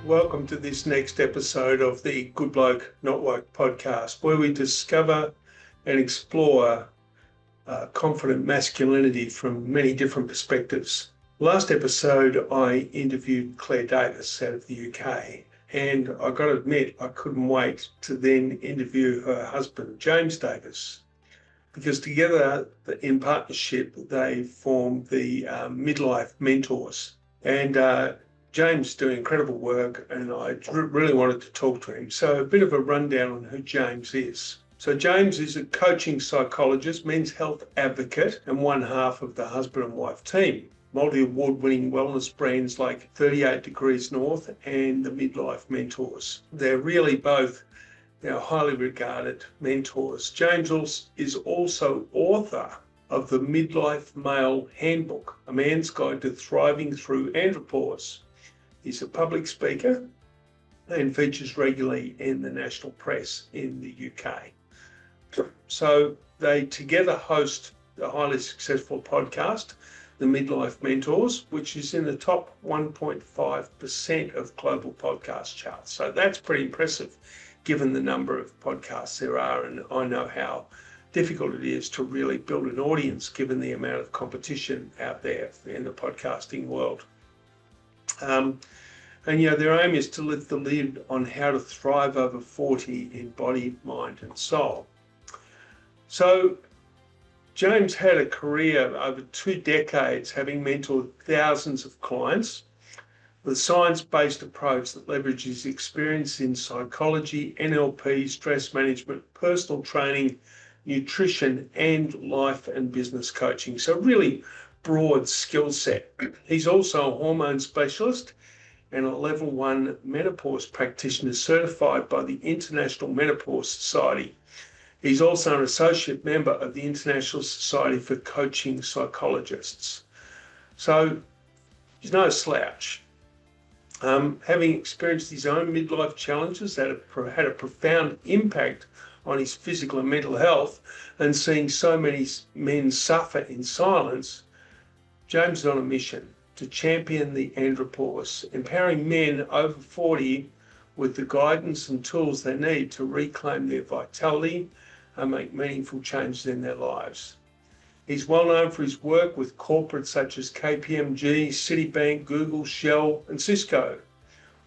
Welcome to this next episode of the Good Bloke, Not Woke podcast, where we discover and explore confident masculinity from many different perspectives. Last episode, I interviewed Claire Davis out of the UK, and I got to admit, I couldn't wait to then interview her husband, James Davis, because together in partnership, they formed the Midlife Mentors. And James doing incredible work, and I really wanted to talk to him. So a bit of a rundown on who James is. So James is a coaching psychologist, men's health advocate, and one half of the husband and wife team. Multi-award winning wellness brands like 38 Degrees North and the Midlife Mentors. They're really both highly regarded mentors. James is also author of the Midlife Male Handbook, a man's guide to thriving through Andropause. He's a public speaker and features regularly in the national press in the UK. So they together host a highly successful podcast, the Midlife Mentors, which is in the top 1.5% of global podcast charts. So that's pretty impressive given the number of podcasts there are. And I know how difficult it is to really build an audience given the amount of competition out there in the podcasting world. And their aim is to lift the lid on how to thrive over 40 in body, mind and soul. So James had a career over 2 decades, having mentored thousands of clients with a science-based approach that leverages experience in psychology, NLP, stress management, personal training, nutrition and life and business coaching. So really broad skill set. He's also a hormone specialist and a Level One Menopause Practitioner certified by the International Menopause Society. He's also an associate member of the International Society for Coaching Psychologists. So he's no slouch. Having experienced his own midlife challenges that had a profound impact on his physical and mental health, and seeing so many men suffer in silence, James is on a mission to champion the Andropause, empowering men over 40 with the guidance and tools they need to reclaim their vitality and make meaningful changes in their lives. He's well known for his work with corporates such as KPMG, Citibank, Google, Shell, and Cisco,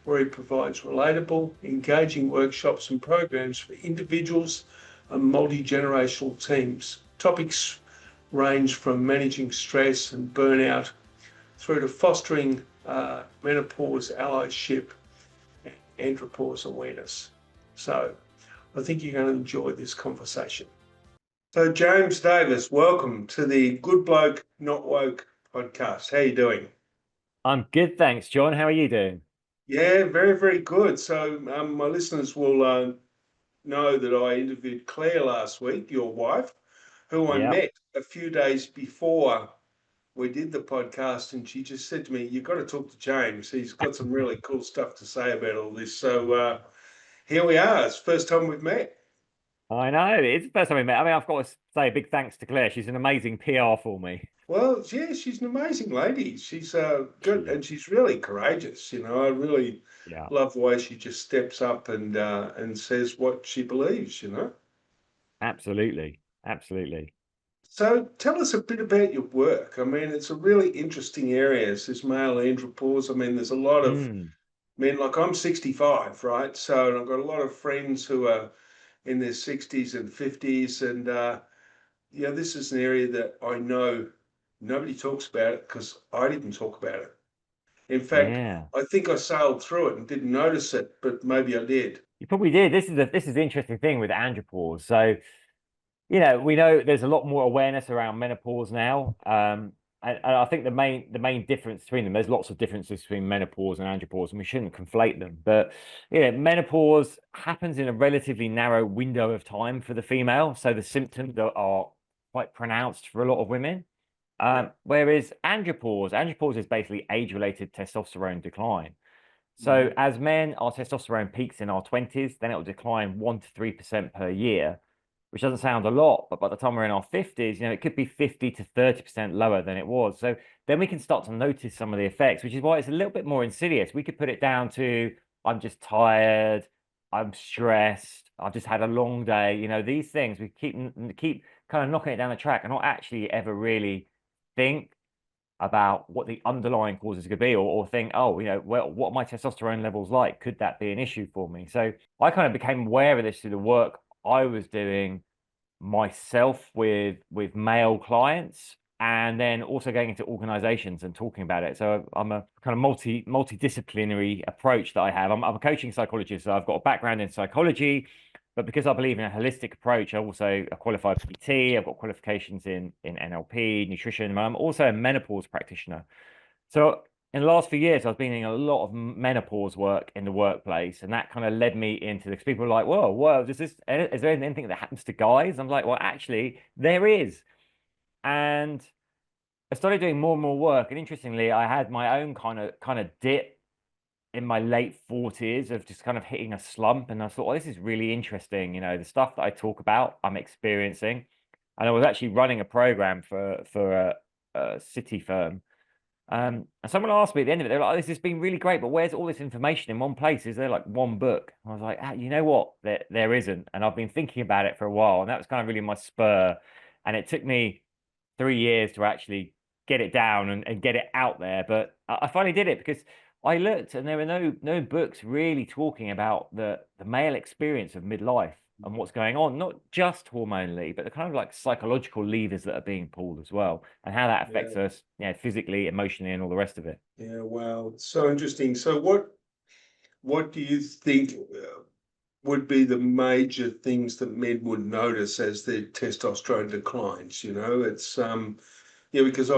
where he provides relatable, engaging workshops and programs for individuals and multi-generational teams. Topics range from managing stress and burnout through to fostering menopause allyship and andropause awareness. So I think you're going to enjoy this conversation. So James Davis, welcome to the Good Bloke, Not Woke podcast. How are you doing? I'm good, thanks, John. How are you doing? Yeah, very, very good. So my listeners will know that I interviewed Claire last week, your wife, who I met a few days before we did the podcast, and she just said to me, "You've got to talk to James. He's got some really cool stuff to say about all this." So here we are. It's the first time we've met. I know. It's the first time we met. I mean, I've got to say a big thanks to Claire. She's an amazing PR for me. Well, yeah, she's an amazing lady. She's good, and she's really courageous. I really love the way she just steps up and says what she believes. Absolutely, absolutely. So tell us a bit about your work. I mean, it's a really interesting area. It's this male andropause. I mean, there's a lot of men. Like I'm 65, right? So I've got a lot of friends who are in their 60s and 50s, and this is an area that I know nobody talks about it because I didn't talk about it. In fact, I think I sailed through it and didn't notice it, but maybe I did. You probably did. This is the interesting thing with andropause. So, we know there's a lot more awareness around menopause now. And I think the main difference between them, there's lots of differences between menopause and andropause, and we shouldn't conflate them. But menopause happens in a relatively narrow window of time for the female, so the symptoms are quite pronounced for a lot of women. Whereas andropause is basically age-related testosterone decline. So as men, our testosterone peaks in our 20s, then it will decline 1 to 3% per year, which doesn't sound a lot, but by the time we're in our 50s, it could be 50 to 30% lower than it was. So then we can start to notice some of the effects, which is why it's a little bit more insidious. We could put it down to I'm just tired, I'm stressed, I've just had a long day. You know, these things we keep kind of knocking it down the track and not actually ever really think about what the underlying causes could be, or think, oh, you know, well, what are my testosterone levels like? Could that be an issue for me? So I kind of became aware of this through the work I was doing myself with male clients, and then also going into organizations and talking about it. So I'm a kind of multidisciplinary approach that I have. I'm a coaching psychologist, so I've got a background in psychology, but because I believe in a holistic approach, I also a qualified PT. I've got qualifications in NLP, nutrition, and I'm also a menopause practitioner. So in the last few years, I've been doing a lot of menopause work in the workplace, and that kind of led me into this. People are like, whoa, is there anything that happens to guys? I'm like, well, actually, there is. And I started doing more and more work. And interestingly, I had my own kind of dip in my late 40s of just kind of hitting a slump. And I thought, oh, this is really interesting. You know, the stuff that I talk about, I'm experiencing. And I was actually running a program for a city firm, and someone asked me at the end of it, they're like, oh, this has been really great, but where's all this information in one place? Is there like one book? I was like, ah, you know what? There isn't. And I've been thinking about it for a while. And that was kind of really my spur. And it took me 3 years to actually get it down and get it out there. But I finally did it because I looked and there were no books really talking about the male experience of midlife and what's going on, not just hormonally, but the kind of like psychological levers that are being pulled as well, and how that affects Yeah, us, you know, physically, emotionally, and all the rest of it. yeah, wow, it's so interesting. So what do you think would be the major things that men would notice as their testosterone declines? You know, it's yeah, because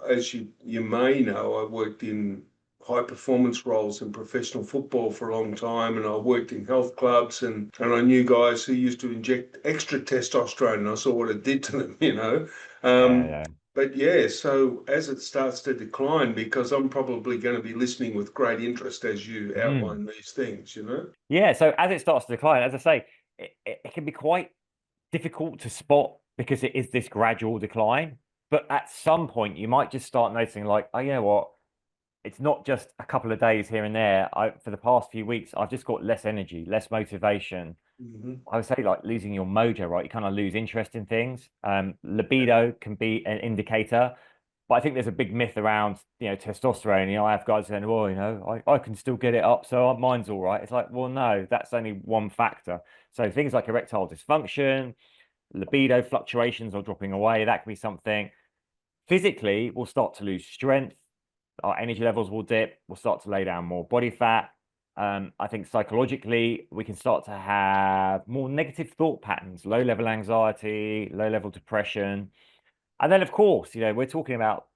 as you may know, I worked in high performance roles in professional football for a long time, and I worked in health clubs, and I knew guys who used to inject extra testosterone, and I saw what it did to them, you know. Yeah, Um, yeah. but yeah, so as it starts to decline, because I'm probably going to be listening with great interest as you Mm. outline these things, you know. Yeah, so as it starts to decline, as I say, it can be quite difficult to spot because it is this gradual decline. But at some point, you might just start noticing, like, oh, you know what? It's not just a couple of days here and there. For the past few weeks, I've just got less energy, less motivation. Hmm. I would say like losing your mojo, right? You kind of lose interest in things. Libido can be an indicator, but I think there's a big myth around, you know, testosterone. You know, I have guys saying, well, you know, I can still get it up, so mine's all right. It's like, well, no, that's only one factor. So things like erectile dysfunction, libido fluctuations or dropping away, that could be something. Physically, we'll start to lose strength, our energy levels will dip, we'll start to lay down more body fat. I think psychologically, we can start to have more negative thought patterns, low level anxiety, low level depression. And then, of course, you know, we're talking about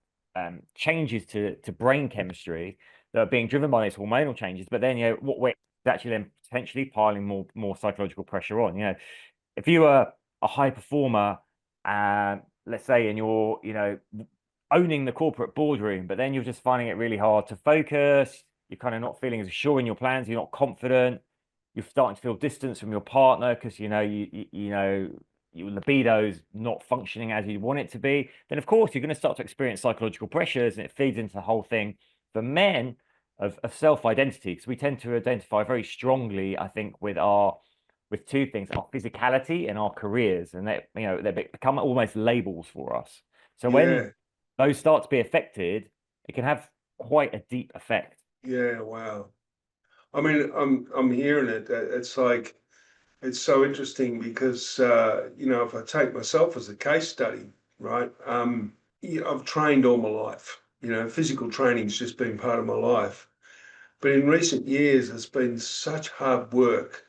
changes to brain chemistry that are being driven by these hormonal changes. But then, you know, what we're actually then potentially piling more psychological pressure on. You know, if you are a high performer, let's say, and you're, you know, owning the corporate boardroom, but then you're just finding it really hard to focus. You're kind of not feeling as sure in your plans. You're not confident. You're starting to feel distance from your partner because you know you know your libido's not functioning as you want it to be. Then of course you're going to start to experience psychological pressures, and it feeds into the whole thing for men of self-identity, because we tend to identify very strongly, I think, with two things: our physicality and our careers, and they become almost labels for us. So when Yeah, those start to be affected, it can have quite a deep effect. yeah, wow. I mean, I'm hearing it. It's like it's so interesting because you know, if I take myself as a case study, right? Yeah, I've trained all my life. You know, physical training's just been part of my life. But in recent years, it's been such hard work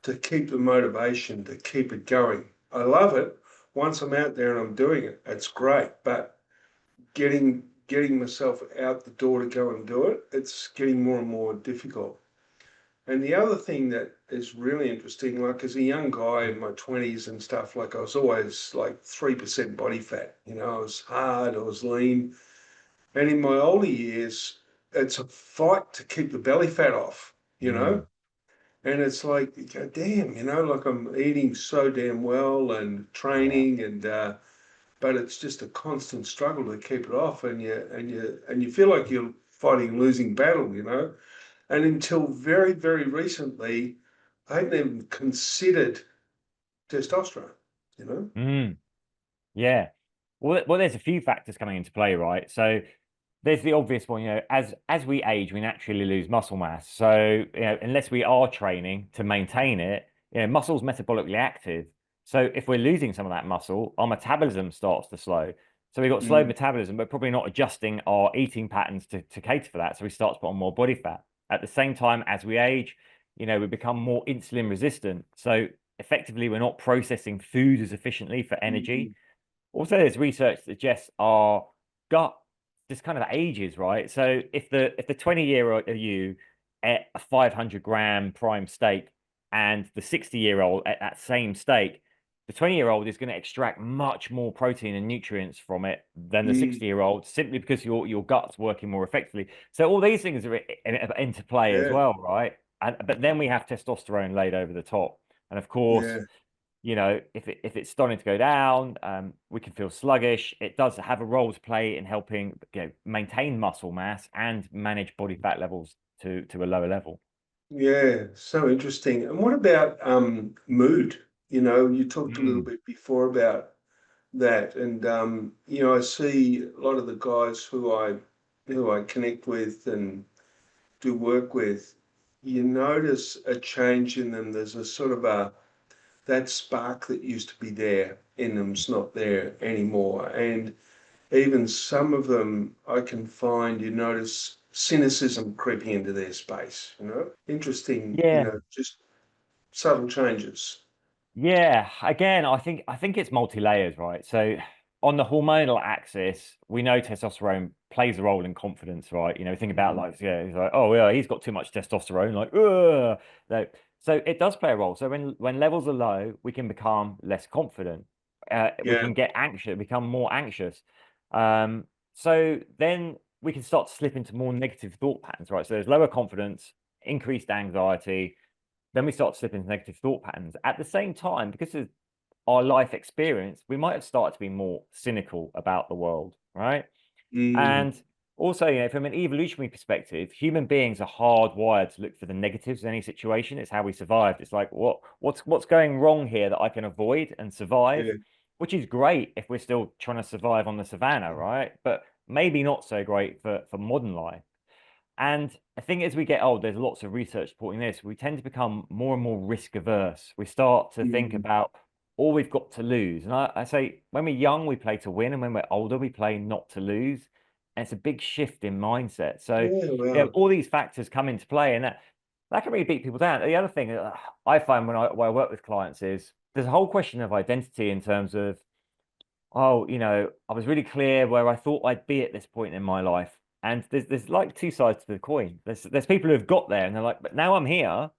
to keep the motivation, to keep it going. I love it. Once I'm out there and I'm doing it, it's great. But getting myself out the door to go and do it, it's getting more and more difficult. And the other thing that is really interesting, like as a young guy in my 20s and stuff, like I was always like 3% body fat. You know, I was hard, I was lean. And in my older years, it's a fight to keep the belly fat off, you know? Mm, And it's like, you go, damn, you know, like I'm eating so damn well and yeah. training but it's just a constant struggle to keep it off, and you feel like you're fighting a losing battle, you know. And until very, very recently, I hadn't even considered testosterone, you know? Mm, yeah. Well, there's a few factors coming into play, right? So there's the obvious one, as we age, we naturally lose muscle mass. So, unless we are training to maintain it, muscle's metabolically active. So if we're losing some of that muscle, our metabolism starts to slow. So we've got slow Mm, metabolism, but probably not adjusting our eating patterns to cater for that. So we start to put on more body fat. At the same time, as we age, we become more insulin resistant. So effectively, we're not processing food as efficiently for energy. mm, Also, there's research that suggests our gut just kind of ages, right? So if the 20-year-old you ate a 500-gram prime steak and the 60-year-old at that same steak, the 20-year-old is going to extract much more protein and nutrients from it than the mm, 60-year-old simply because your gut's working more effectively. So all these things are into play as yeah, well, right? But then we have testosterone laid over the top. And of course, yeah. if it's starting to go down, we can feel sluggish. It does have a role to play in helping, maintain muscle mass and manage body fat levels to a lower level. Yeah, so interesting. And what about mood? You talked a little Mm. bit before about that, and I see a lot of the guys who I connect with and do work with. You notice a change in them. There's a sort of that spark that used to be there in them's not there anymore, and even some of them I can find, you notice cynicism creeping into their space, Interesting, Yeah, just subtle changes. yeah. Again, I think it's multi-layers, right? So on the hormonal axis, we know testosterone plays a role in confidence, right? Think about Mm, like, yeah, he's like, oh yeah, he's got too much testosterone, like, ugh. No. So it does play a role. So when levels are low, we can become less confident. We yeah. can get anxious, become more anxious. Um, so then we can start to slip into more negative thought patterns, right? So there's lower confidence, increased anxiety, then we start to slip into negative thought patterns. At the same time, because of our life experience, we might have started to be more cynical about the world, right? Mm, And also, from an evolutionary perspective, human beings are hardwired to look for the negatives in any situation. It's how we survived. It's like, what's going wrong here that I can avoid and survive, yeah. which is great if we're still trying to survive on the savannah, right? But maybe not so great for modern life. And I think as we get old, there's lots of research supporting this. We tend to become more and more risk averse. We start to think Mm, about all we've got to lose. And I say when we're young, we play to win. And when we're older, we play not to lose. And it's a big shift in mindset. So, yeah, well, all these factors come into play and that can really beat people down. The other thing I find when I work with clients is there's a whole question of identity in terms of, oh, I was really clear where I thought I'd be at this point in my life. And there's like two sides to the coin. There's people who have got there and they're like, but now I'm here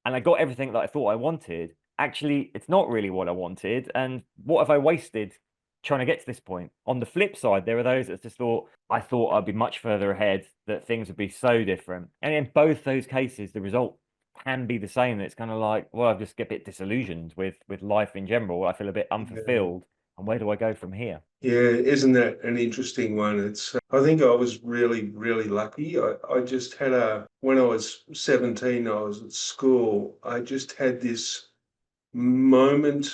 and I got everything that I thought I wanted. Actually, it's not really what I wanted. And what have I wasted trying to get to this point? On the flip side, there are those that just thought, I thought I'd be much further ahead, that things would be so different. And in both those cases, the result can be the same. It's kind of like, well, I just get a bit disillusioned with life in general. I feel a bit yeah. unfulfilled. And where do I go from here? Yeah, isn't that an interesting one? I think I was really, really lucky. I just had when I was 17, I was at school. I just had this moment,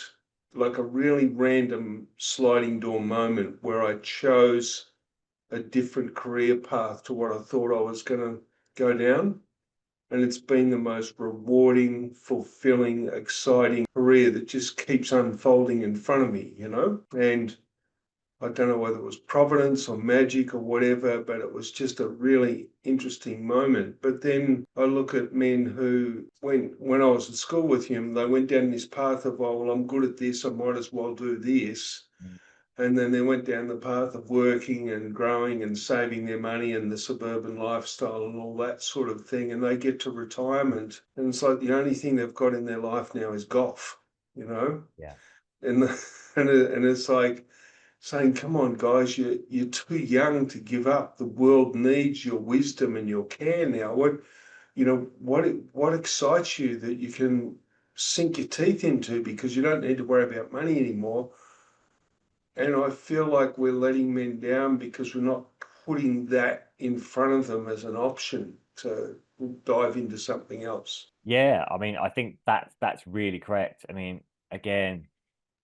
like a really random sliding door moment where I chose a different career path to what I thought I was going to go down. And it's been the most rewarding, fulfilling, exciting career that just keeps unfolding in front of me. And I don't know whether it was providence or magic or whatever, but it was just a really interesting moment. But then I look at men who, when I was at school with him, they went down this path of, oh, well, I'm good at this, I might as well do this. Mm. And then they went down the path of working and growing and saving their money and the suburban lifestyle and all that sort of thing. And they get to retirement. And it's like the only thing they've got in their life now is golf, you know? Yeah. And, and it's like, saying, "Come on, guys, you're too young to give up. The world needs your wisdom and your care now. What excites you that you can sink your teeth into because you don't need to worry about money anymore." And I feel like we're letting men down because we're not putting that in front of them as an option to. dive into something else. Yeah, I mean, I think that's really correct. I mean, again,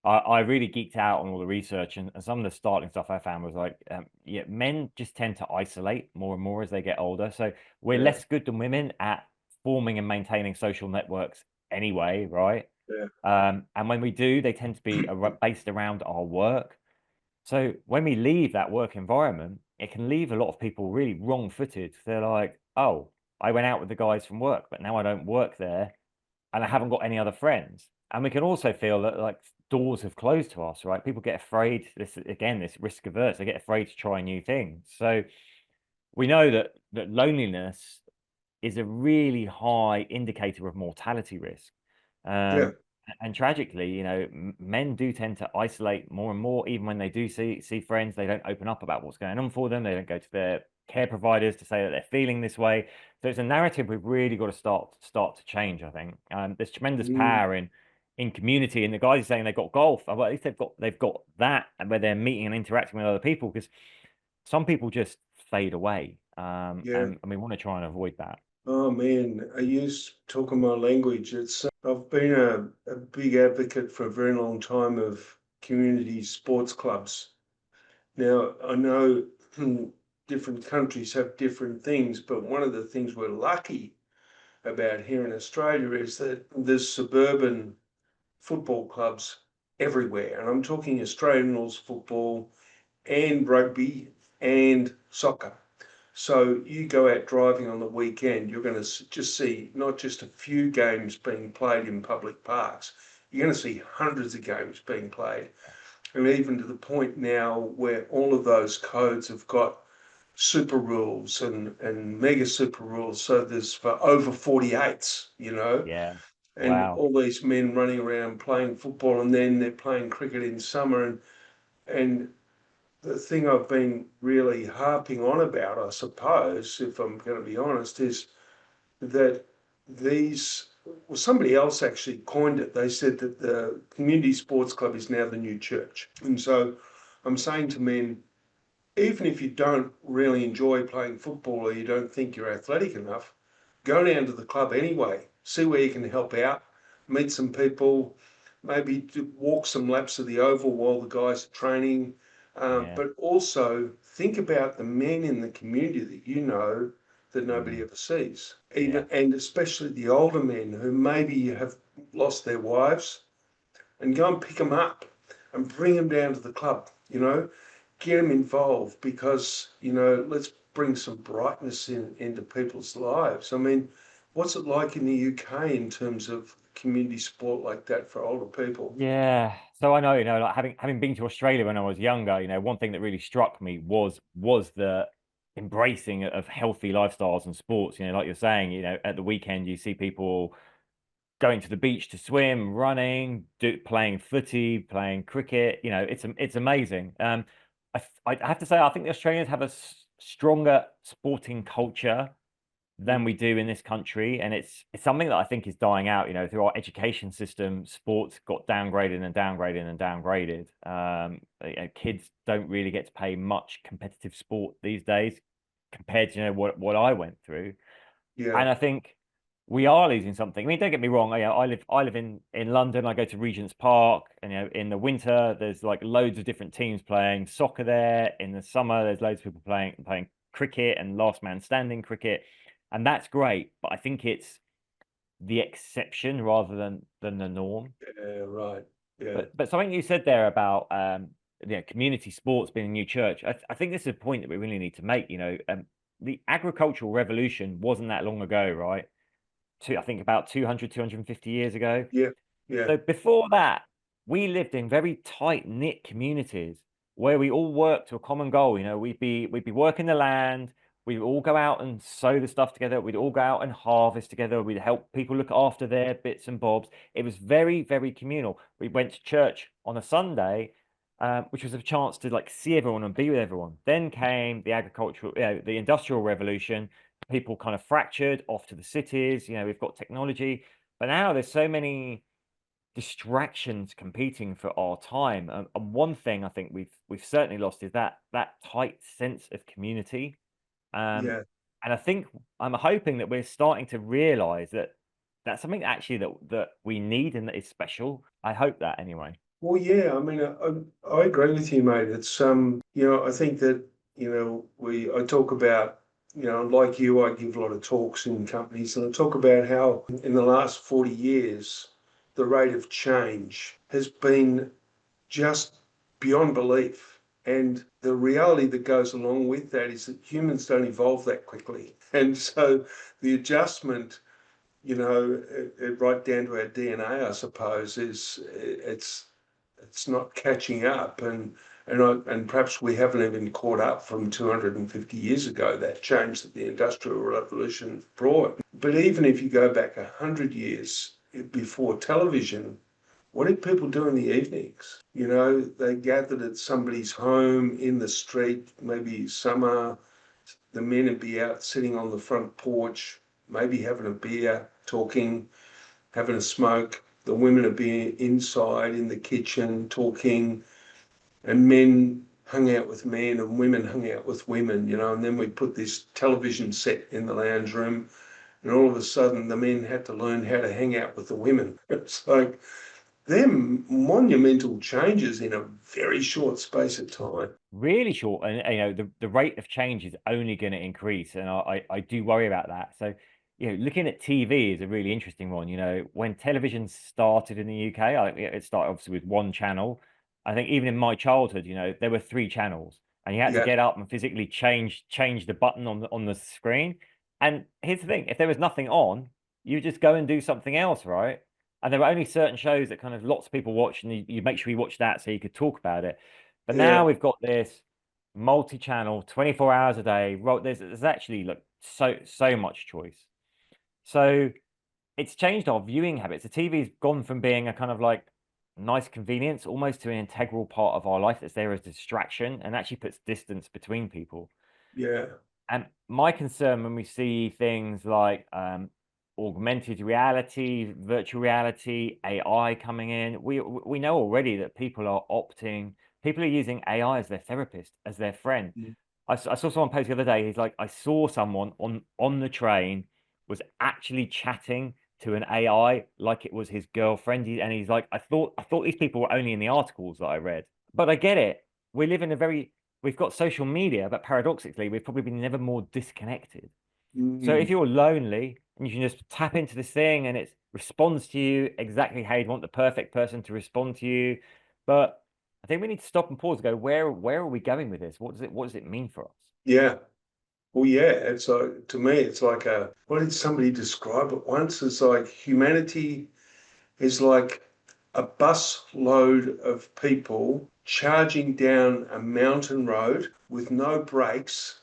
I really geeked out on all the research, and some of the startling stuff I found was like, yeah, men just tend to isolate more and more as they get older. So we're Yeah, less good than women at forming and maintaining social networks anyway, right? yeah, And when we do, they tend to be based around our work. So when we leave that work environment, it can leave a lot of people really wrong-footed. They're like, oh, I went out with the guys from work, but now I don't work there and I haven't got any other friends. And we can also feel that like doors have closed to us, right? People get afraid, this again, this risk averse, they get afraid to try new things. So we know that loneliness is a really high indicator of mortality risk. yeah. And tragically, you know, men do tend to isolate more and more, even when they do see friends, they don't open up about what's going on for them. They don't go to their care providers to say that they're feeling this way. So it's a narrative we've really got to start to change, I think. There's tremendous Mm, power in community, and the guys are saying they've got golf. Well, at least they've got that, and where they're meeting and interacting with other people, because some people just fade away. yeah. And we want to try and avoid that. Oh man, are you talking my language? It's I've been a big advocate for a very long time of community sports clubs. Now, I know different countries have different things, but one of the things we're lucky about here in Australia is that there's suburban football clubs everywhere. And I'm talking Australian rules football and rugby and soccer. So you go out driving on the weekend, you're going to just see not just a few games being played in public parks, you're going to see hundreds of games being played. And even to the point now where all of those codes have got super rules and mega super rules. So there's for over 48s, Yeah. and Wow. all these men running around playing football, and then they're playing cricket in summer. And the thing I've been really harping on about, I suppose, if I'm going to be honest, is that these, well, somebody else actually coined it. They said that the community sports club is now the new church. And so I'm saying to men, even if you don't really enjoy playing football or you don't think you're athletic enough, go down to the club anyway. See where you can help out, meet some people, maybe walk some laps of the oval while the guys are training. Yeah. But also think about the men in the community that you know that nobody Mm. ever sees, Yeah. even and especially the older men who maybe have lost their wives, and go and pick them up and bring them down to the club. Get them involved because let's bring some brightness into people's lives. I mean, what's it like in the UK in terms of community sport like that for older people? Yeah. So I know, like having been to Australia when I was younger, one thing that really struck me was the embracing of healthy lifestyles and sports. Like you're saying, at the weekend you see people going to the beach to swim, running, playing footy, playing cricket. It's amazing. I have to say, I think the Australians have a stronger sporting culture than we do in this country, and it's something that I think is dying out. Through our education system, sports got downgraded and downgraded and downgraded. Kids don't really get to play much competitive sport these days compared to what I went through. Yeah, And I think we are losing something. I mean, don't get me wrong. I live in London. I go to Regent's Park, and in the winter there's like loads of different teams playing soccer there. In the summer there's loads of people playing cricket and last man standing cricket, and that's great. But I think it's the exception rather than the norm. yeah, right. Yeah, But something you said there about community sports being a new church. I think this is a point that we really need to make. The agricultural revolution wasn't that long ago, right? I think about 200, 250 years ago. yeah, yeah, So before that, we lived in very tight-knit communities where we all worked to a common goal. We'd be working the land, we'd all go out and sow the stuff together, we'd all go out and harvest together, we'd help people look after their bits and bobs. It was very, very communal. We went to church on a Sunday, which was a chance to like see everyone and be with everyone. Then came the the industrial revolution. People kind of fractured off to the cities. We've got technology, but now there's so many distractions competing for our time. And one thing I think we've certainly lost is that tight sense of community. Um, yeah. And I think I'm hoping that we're starting to realize that that's something actually that we need and that is special. I hope that anyway. Well, yeah, I mean, I agree with you, mate. It's I think that, I talk about, like you, I give a lot of talks in companies, and I talk about how in the last 40 years, the rate of change has been just beyond belief. And the reality that goes along with that is that humans don't evolve that quickly. And so the adjustment, right down to our DNA, I suppose, is it's not catching up, and perhaps we haven't even caught up from 250 years ago, that change that the Industrial Revolution brought. But even if you go back 100 years before television, what did people do in the evenings? They gathered at somebody's home in the street, maybe summer. The men would be out sitting on the front porch, maybe having a beer, talking, having a smoke. The women would be inside in the kitchen talking, and men hung out with men and women hung out with women, and then we put this television set in the lounge room, and all of a sudden the men had to learn how to hang out with the women. It's like them monumental changes in a very short space of time. Really short, and the rate of change is only going to increase, and I do worry about that. So looking at TV is a really interesting one. When television started in the UK, it started obviously with one channel. I think even in my childhood, there were three channels, and you had to Yeah, get up and physically change the button on the screen. And here's the thing: if there was nothing on, you just go and do something else, right? And there were only certain shows that kind of lots of people watch, and you make sure you watch that so you could talk about it. But now yeah, we've got this multi-channel, 24 hours a day. There's actually like so much choice. So it's changed our viewing habits. The TV's gone from being a kind of like nice convenience almost to an integral part of our life that's there as a distraction and actually puts distance between people. yeah. And my concern when we see things like augmented reality, virtual reality, AI coming in, we know already that people are using AI as their therapist, as their friend. Mm. I saw someone post the other day. He's like, I saw someone on the train was actually chatting to an AI like it was his girlfriend. And he's like, I thought these people were only in the articles that I read. But I get it. We live in we've got social media, but paradoxically, we've probably been never more disconnected. So if Mm. you're lonely and you can just tap into this thing and it responds to you exactly how you'd want the perfect person to respond to you. But I think we need to stop and pause and go, where are we going with this? What does it mean for us? Yeah. Well, yeah, it's like, to me, it's like what did somebody describe it once? It's like humanity is like a bus load of people charging down a mountain road with no brakes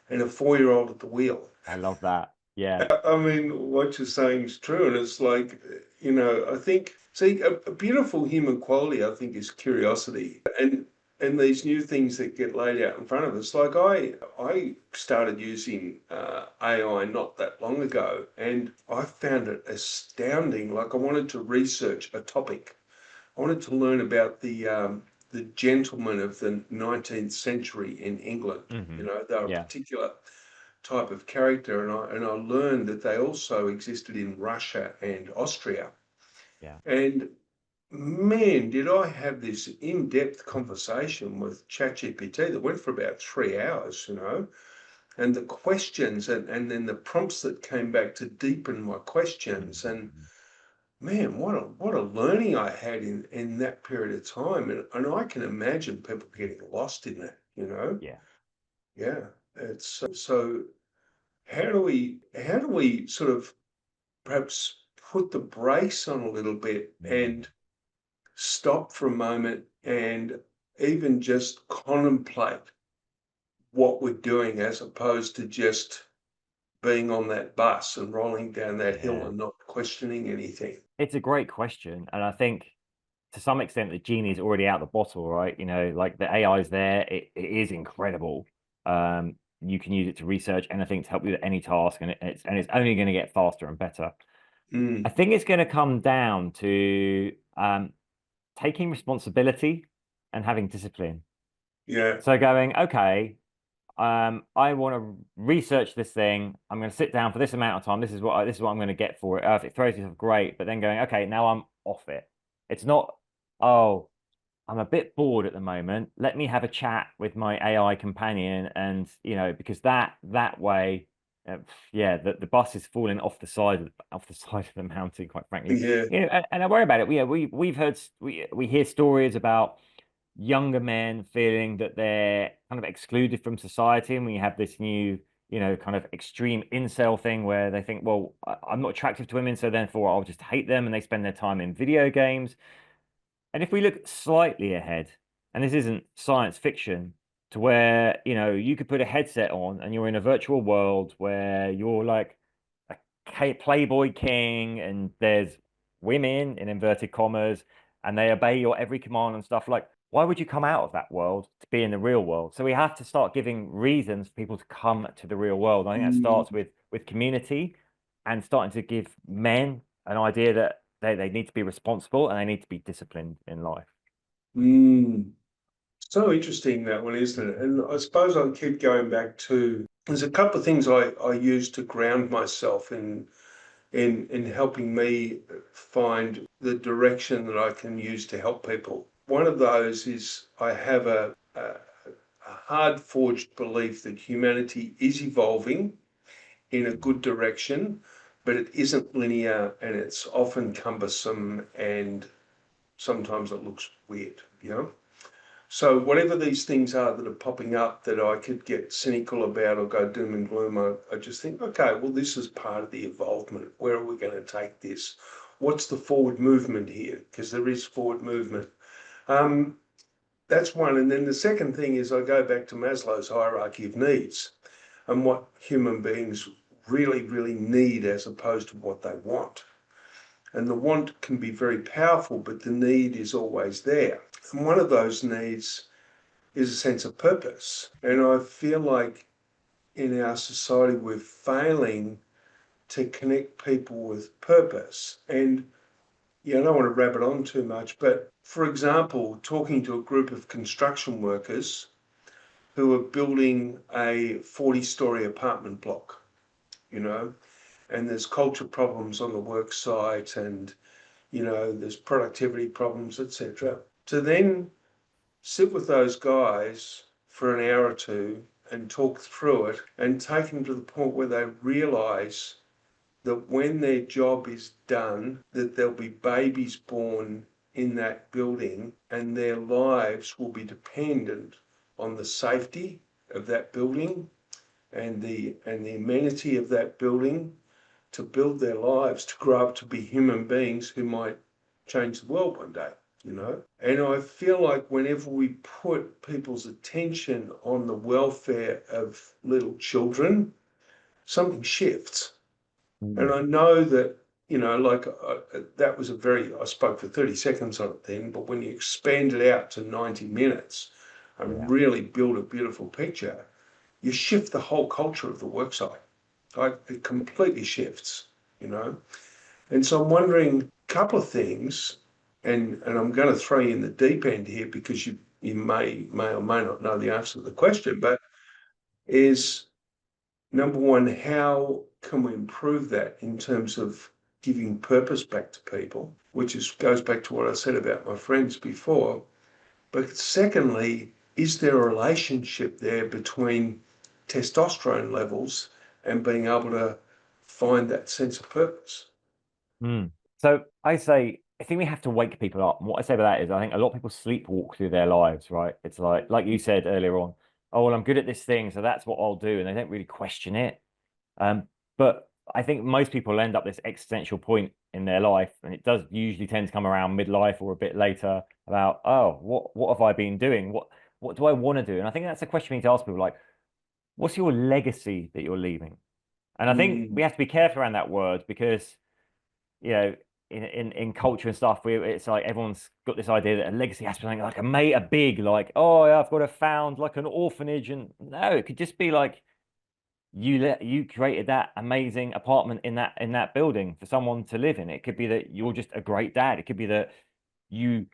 and a 4-year-old at the wheel. I love that. Yeah. I mean, what you're saying is true. And it's like, I think, see, a beautiful human quality, I think, is curiosity. And these new things that get laid out in front of us. Like I started using AI not that long ago, and I found it astounding. Like I wanted to research a topic. I wanted to learn about the gentlemen of the 19th century in England. Hmm. They were a Yeah. particular type of character, and I learned that they also existed in Russia and Austria. Yeah. And man, did I have this in-depth conversation with ChatGPT that went for about 3 hours, and the questions and then the prompts that came back to deepen my questions. And Mhm. man, what a learning I had in that period of time. And I can imagine people getting lost in that. Yeah. Yeah. It's so how do we sort of perhaps put the brakes on a little bit Mm. and stop for a moment and even just contemplate what we're doing as opposed to just being on that bus and rolling down that hill Yeah. and not questioning anything. It's a great question. And I think to some extent the genie's already out the bottle, right? Like the AI is there. It is incredible. You can use it to research anything to help you with any task, and it's only going to get faster and better. I Mm, think it's going to come down to taking responsibility and having discipline. yeah. So going, okay, I want to research this thing. I'm going to sit down for this amount of time. This is what I'm going to get for it. If it throws yourself, great. But then going, okay, now I'm off it. It's not, oh, I'm a bit bored at the moment. Let me have a chat with my AI companion, and because that way, uh, yeah, the bus is falling off the side of the mountain, quite frankly. Yeah. And I worry about it. We hear stories about younger men feeling that they're kind of excluded from society, and we have this new, kind of extreme incel thing where they think, well, I'm not attractive to women, so therefore I'll just hate them, and they spend their time in video games. And if we look slightly ahead, and this isn't science fiction, to where, you could put a headset on and you're in a virtual world where you're like a Playboy king, and there's women in inverted commas, and they obey your every command and stuff. Like, why would you come out of that world to be in the real world? So we have to start giving reasons for people to come to the real world. I think that Mm, starts with community, and starting to give men an idea that they need to be responsible and they need to be disciplined in life. mm. So interesting, that one, isn't it? And I suppose I'll keep going back to, there's a couple of things I use to ground myself in helping me find the direction that I can use to help people. One of those is I have a hard forged belief that humanity is evolving in a good direction, but it isn't linear, and it's often cumbersome, and sometimes it looks weird, you know? So whatever these things are that are popping up that I could get cynical about or go doom and gloom, I just think, okay, well, this is part of the evolvement. Where are we going to take this? What's the forward movement here? Because there is forward movement. Um, that's one. And then the second thing is I go back to Maslow's hierarchy of needs and what human beings really, really need as opposed to what they want. And the want can be very powerful, but the need is always there. And one of those needs is a sense of purpose. And I feel like in our society, we're failing to connect people with purpose. And I don't want to rabbit on too much, but for example, talking to a group of construction workers who are building a 40-story apartment block, and there's culture problems on the work site, and there's productivity problems, etc. To then sit with those guys for an hour or two and talk through it and take them to the point where they realize that when their job is done, that there'll be babies born in that building, and their lives will be dependent on the safety of that building and the amenity of that building to build their lives, to grow up to be human beings who might change the world one day. And I feel like whenever we put people's attention on the welfare of little children, something shifts. And Mm. I know that, that was I spoke for 30 seconds on it then, but when you expand it out to 90 minutes and Yeah. really build a beautiful picture, you shift the whole culture of the worksite. Like, it completely shifts, you know. And so I'm wondering a couple of things, and I'm going to throw you in the deep end here because you may or may not know the answer to the question, but is number one, how can we improve that in terms of giving purpose back to people, which goes back to what I said about my friends before. But secondly, is there a relationship there between testosterone levels and being able to find that sense of purpose? Mm. So I think we have to wake people up. And what I say by that is, I think a lot of people sleepwalk through their lives, right? It's like you said earlier on, oh, well, I'm good at this thing, so that's what I'll do. And they don't really question it. But I think most people end up this existential point in their life, and it does usually tend to come around midlife or a bit later about, oh, what have I been doing? What do I want to do? And I think that's a question we need to ask people, like, what's your legacy that you're leaving? And I think we Mm, have to be careful around that word because, you know, in culture and stuff, it's like everyone's got this idea that a legacy has to be something like a big, like, oh yeah, I've got to found like an orphanage, and no, it could just be like you created that amazing apartment in that building for someone to live in. It could be that you're just a great dad. It could be that you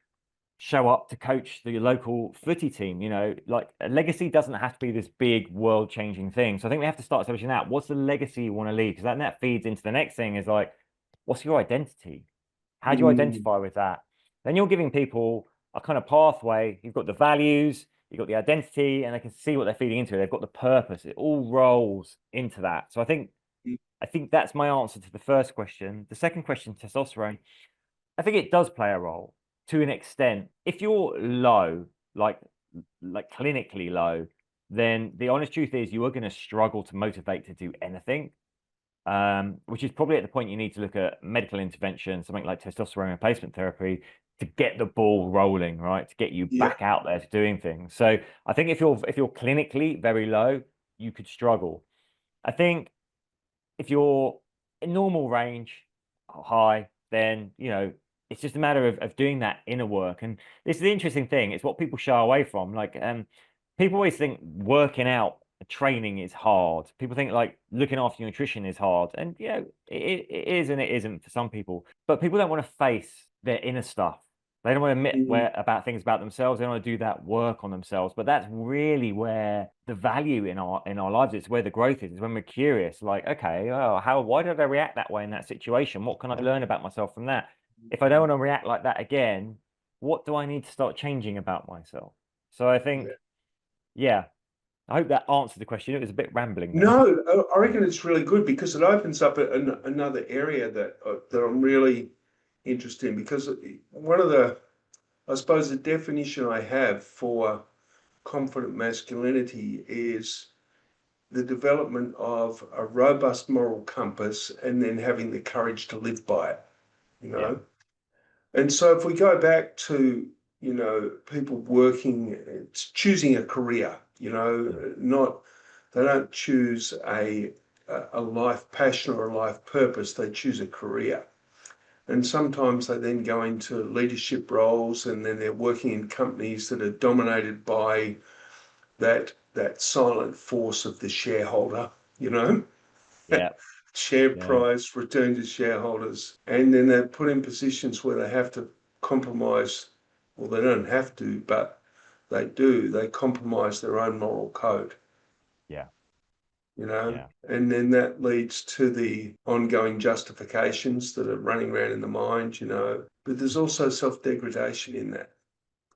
show up to coach the local footy team. You know, like a legacy doesn't have to be this big world changing thing. So I think we have to start establishing that. What's the legacy you want to leave? Because that feeds into the next thing is like, what's your identity? How do you Mm, identify with that? Then you're giving people a kind of pathway. You've got the values, you've got the identity, and they can see what they're feeding into. They've got the purpose. It all rolls into that. So I think that's my answer to the first question. The second question, testosterone, I think it does play a role to an extent. If you're low, like clinically low, then the honest truth is you are going to struggle to motivate to do anything. Which is probably at the point you need to look at medical intervention, something like testosterone replacement therapy, to get the ball rolling, right? To get you yeah. back out there to doing things. So I think if you're clinically very low, you could struggle. I think if you're in normal range or high, then it's just a matter of doing that inner work. And this is the interesting thing. It's what people shy away from. Like people always think working out, training is hard. People think like looking after your nutrition is hard. And it is and it isn't for some people. But people don't want to face their inner stuff. They don't want to admit Mm, about things about themselves. They don't want to do that work on themselves. But that's really where the value in our lives is, where the growth is when we're curious. Like, okay, oh, why did I react that way in that situation? What can I learn about myself from that? If I don't want to react like that again, what do I need to start changing about myself? So I think, yeah. yeah, I hope that answered the question. It was a bit rambling there. No, I reckon it's really good because it opens up another area that I'm really interested in. Because one of the, I suppose, the definition I have for confident masculinity is the development of a robust moral compass and then having the courage to live by it, you Yeah, know? And so if we go back to, people working, it's choosing a career, not, they don't choose a life passion or a life purpose, they choose a career. And sometimes they then go into leadership roles and then they're working in companies that are dominated by that silent force of the shareholder, you know, yeah, share yeah, price, return to shareholders. And then they're put in positions where they have to compromise. Well, they don't have to, but they do. They compromise their own moral code, yeah, you know, yeah, and then that leads to the ongoing justifications that are running around in the mind. But there's also self-degradation in that.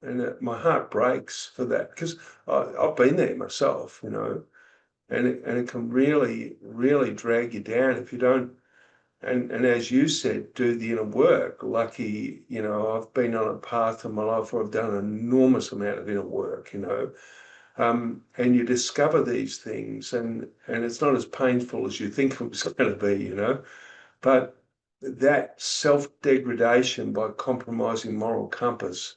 And my heart breaks for that because I've been there myself. And it can really, really drag you down if you don't. And as you said, do the inner work. Lucky, I've been on a path in my life where I've done an enormous amount of inner work. And you discover these things, and it's not as painful as you think it was going to be. But that self-degradation by compromising moral compass,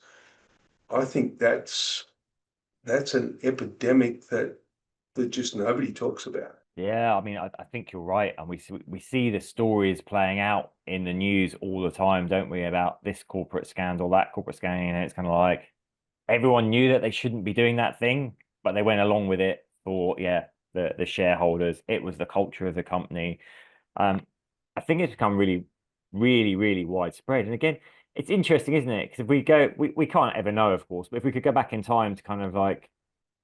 I think that's an epidemic that just nobody talks about. yeah. I mean, I think you're right, and we see the stories playing out in the news all the time, don't we? About this corporate scandal, that corporate scandal, and it's kind of like everyone knew that they shouldn't be doing that thing, but they went along with it for the shareholders. It was the culture of the company. Um, I think it's become really, really, really widespread. And again, it's interesting, isn't it? Because if we go, we can't ever know, of course, but if we could go back in time to kind of like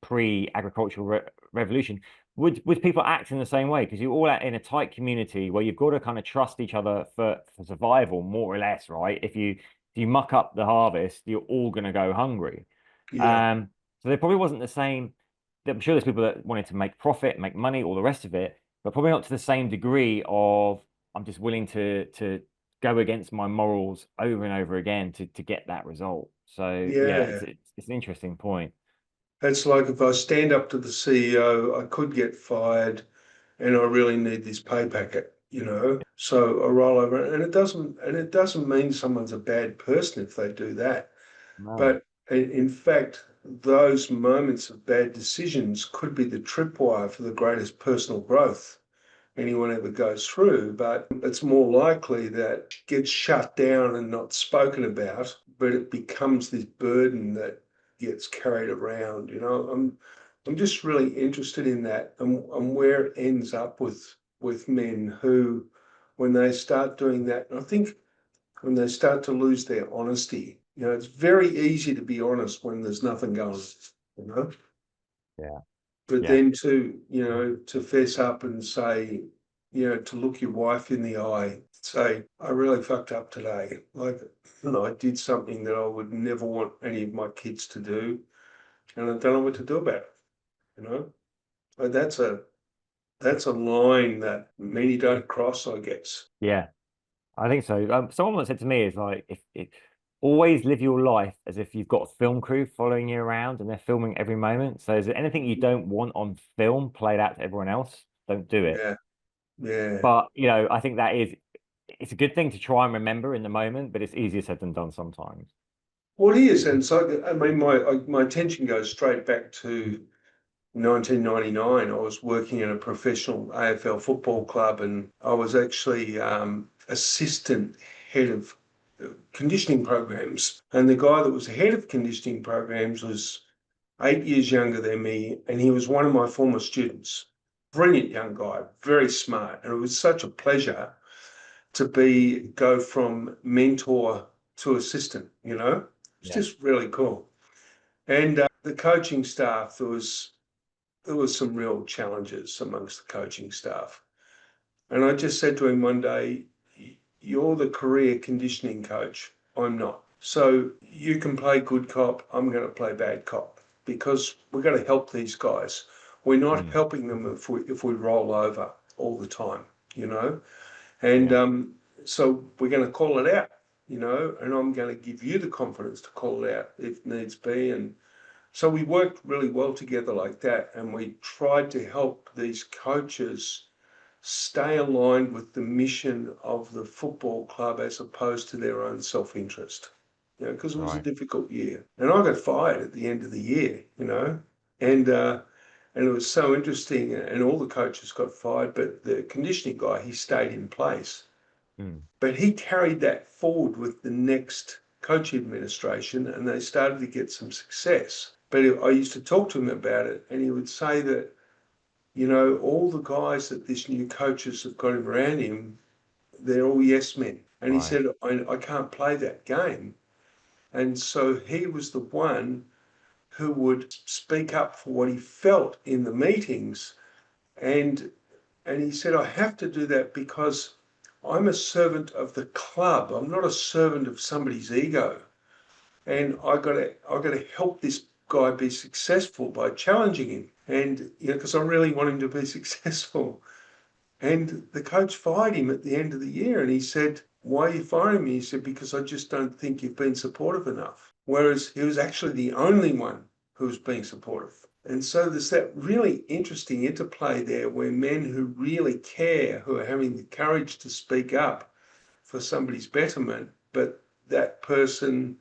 pre-agricultural revolution, would people act in the same way? Because you're all out in a tight community where you've got to kind of trust each other for survival, more or less, right? If you muck up the harvest, you're all going to go hungry. Yeah, Um, so there probably wasn't the same. I'm sure there's people that wanted to make profit, make money, all the rest of it, but probably not to the same degree of I'm just willing to go against my morals over and over again to get that result. So yeah, yeah. it's an interesting point. It's like if I stand up to the CEO, I could get fired and I really need this pay packet. So I roll over and it doesn't mean someone's a bad person if they do that. No. But in fact, those moments of bad decisions could be the tripwire for the greatest personal growth anyone ever goes through, but it's more likely that it gets shut down and not spoken about, but it becomes this burden that gets carried around. I'm just really interested in that and where it ends up with men who, when they start doing that, and I think when they start to lose their honesty, You know, it's very easy to be honest when there's nothing going on, you know. Yeah. But Yeah. then to fess up and say, to look your wife in the eye, say, I really fucked up today. Like, I did something that I would never want any of my kids to do, and I don't know what to do about it, you know. So that's a line that many don't cross, I guess. Yeah. I think so. Someone once said to me is like, if always live your life as if you've got a film crew following you around and they're filming every moment. So is there anything you don't want on film played out to everyone else? Don't do it. Yeah, yeah. But I think it's a good thing to try and remember in the moment, but it's easier said than done sometimes. Well, it is, and so I mean, my attention goes straight back to 1999. I was working in a professional AFL football club, and I was actually assistant head of conditioning programs. And the guy that was head of conditioning programs was 8 years younger than me, and he was one of my former students. Brilliant young guy, very smart, and it was such a pleasure to go from mentor to assistant. It's Yeah. just really cool. And the coaching staff, there was some real challenges amongst the coaching staff. And I just said to him one day, you're the career conditioning coach. I'm not. So you can play good cop. I'm going to play bad cop because we're going to help these guys. We're not Mm. helping them if we roll over all the time, you know. And Yeah. so we're going to call it out, and I'm going to give you the confidence to call it out if needs be. And so we worked really well together like that, and we tried to help these coaches stay aligned with the mission of the football club as opposed to their own self-interest. Because it was a Right. difficult year, and I got fired at the end of the year. And it was so interesting, and all the coaches got fired, but the conditioning guy, he stayed in place. Mm. But he carried that forward with the next coach administration, and they started to get some success. But I used to talk to him about it, and he would say that, all the guys that this new coaches have got around him, they're all yes men. And he Right. said, I can't play that game. And so he was the one who would speak up for what he felt in the meetings. And he said, I have to do that because I'm a servant of the club. I'm not a servant of somebody's ego. And I got to help this guy be successful by challenging him. And because I really want him to be successful. And the coach fired him at the end of the year, and he said, "Why are you firing me?" He said, "Because I just don't think you've been supportive enough." Whereas he was actually the only one who was being supportive. And so there's that really interesting interplay there where men who really care, who are having the courage to speak up for somebody's betterment, but that person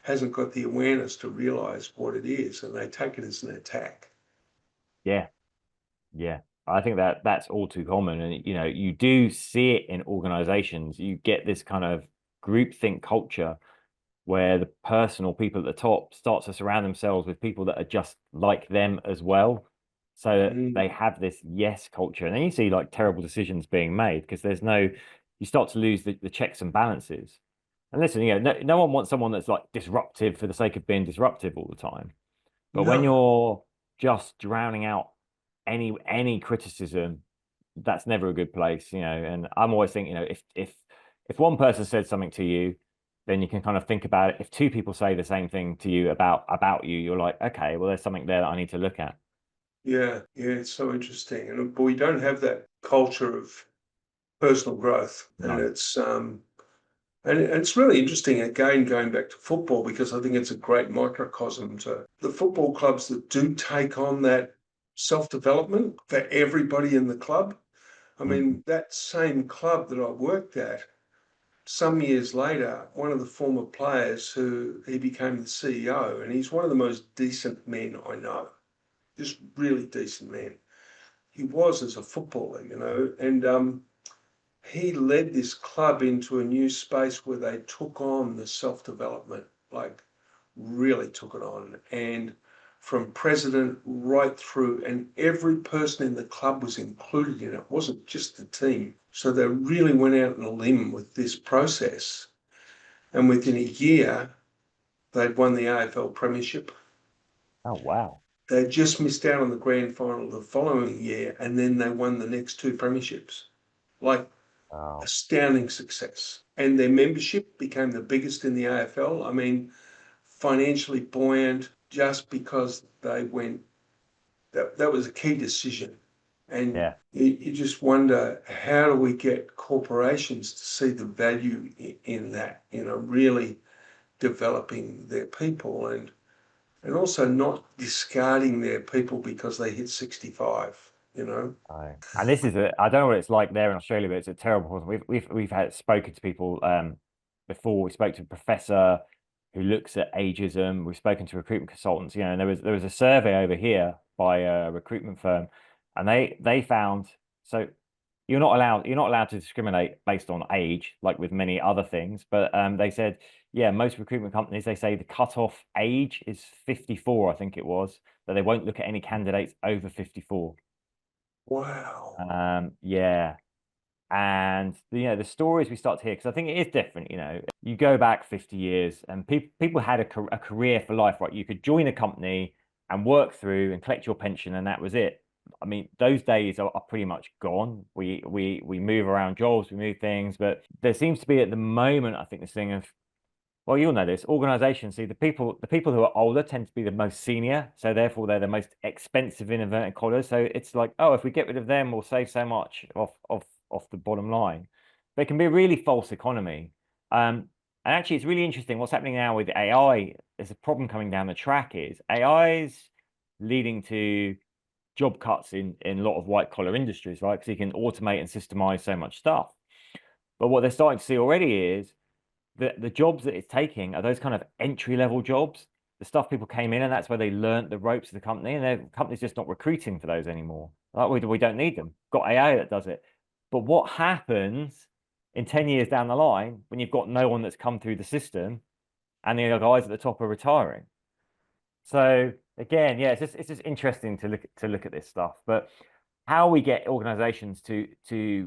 hasn't got the awareness to realize what it is, and they take it as an attack. Yeah. Yeah. I think that's all too common. And you do see it in organizations. You get this kind of groupthink culture where the person or people at the top starts to surround themselves with people that are just like them as well. So that Mm, they have this yes culture. And then you see like terrible decisions being made because you start to lose the checks and balances. And listen, no one wants someone that's like disruptive for the sake of being disruptive all the time. But when no, you're just drowning out any criticism, that's never a good place, And I'm always thinking, if one person said something to you, then you can kind of think about it. If two people say the same thing to you about you, you're like, okay, well, there's something there that I need to look at. yeah, yeah, it's so interesting. But we don't have that culture of personal growth, and No. it's really interesting. Again, going back to football, because I think it's a great microcosm to the football clubs that do take on that self-development for everybody in the club. I Mm. mean, that same club that I worked at, some years later, one of the former players who he became the CEO, and he's one of the most decent men I know, just really decent man. He was as a footballer, and he led this club into a new space where they took on the self-development, like really took it on. And from president right through, and every person in the club was included in it. It wasn't just the team. So they really went out on a limb with this process. And within a year, They'd won the AFL Premiership. Oh, wow. They just missed out on the grand final the following year, and then they won the next two premierships. Like, Wow. astounding success. And their membership became the biggest in the AFL. I mean, financially buoyant just because they went, that was a key decision. And Yeah. you just wonder, how do we get corporations to see the value in that, really developing their people and also not discarding their people because they hit 65. And this is I don't know what it's like there in Australia, but it's a terrible problem. We've had spoken to people before. We spoke to a professor who looks at ageism. We've spoken to recruitment consultants, and there was a survey over here by a recruitment firm, and they found, so you're not allowed to discriminate based on age, like with many other things. But they said, yeah, most recruitment companies, they say the cutoff age is 54, I think it was, that they won't look at any candidates over 54. Wow. Yeah. And the stories we start to hear, because I think it is different. You go back 50 years and people had a career for life, right? You could join a company and work through and collect your pension, and that was it. I mean, those days are pretty much gone. We move around jobs, we move things, but there seems to be at the moment, I think, this thing of, well, you'll know this. Organizations, see, the people who are older tend to be the most senior, so therefore they're the most expensive in inverted commas. So it's like, oh, if we get rid of them, we'll save so much off the bottom line. But it can be a really false economy. And actually, it's really interesting what's happening now with AI. There's a problem coming down the track. Is AI is leading to job cuts in a lot of white collar industries, right? Because you can automate and systemize so much stuff. But what they're starting to see already is the jobs that it's taking are those kind of entry level jobs, the stuff people came in and that's where they learned the ropes of the company, and the company's just not recruiting for those anymore. Like we don't need them. Got AI that does it. But what happens in 10 years down the line when you've got no one that's come through the system and the guys at the top are retiring? So again, yeah, it's just interesting to look at this stuff. But how we get organizations to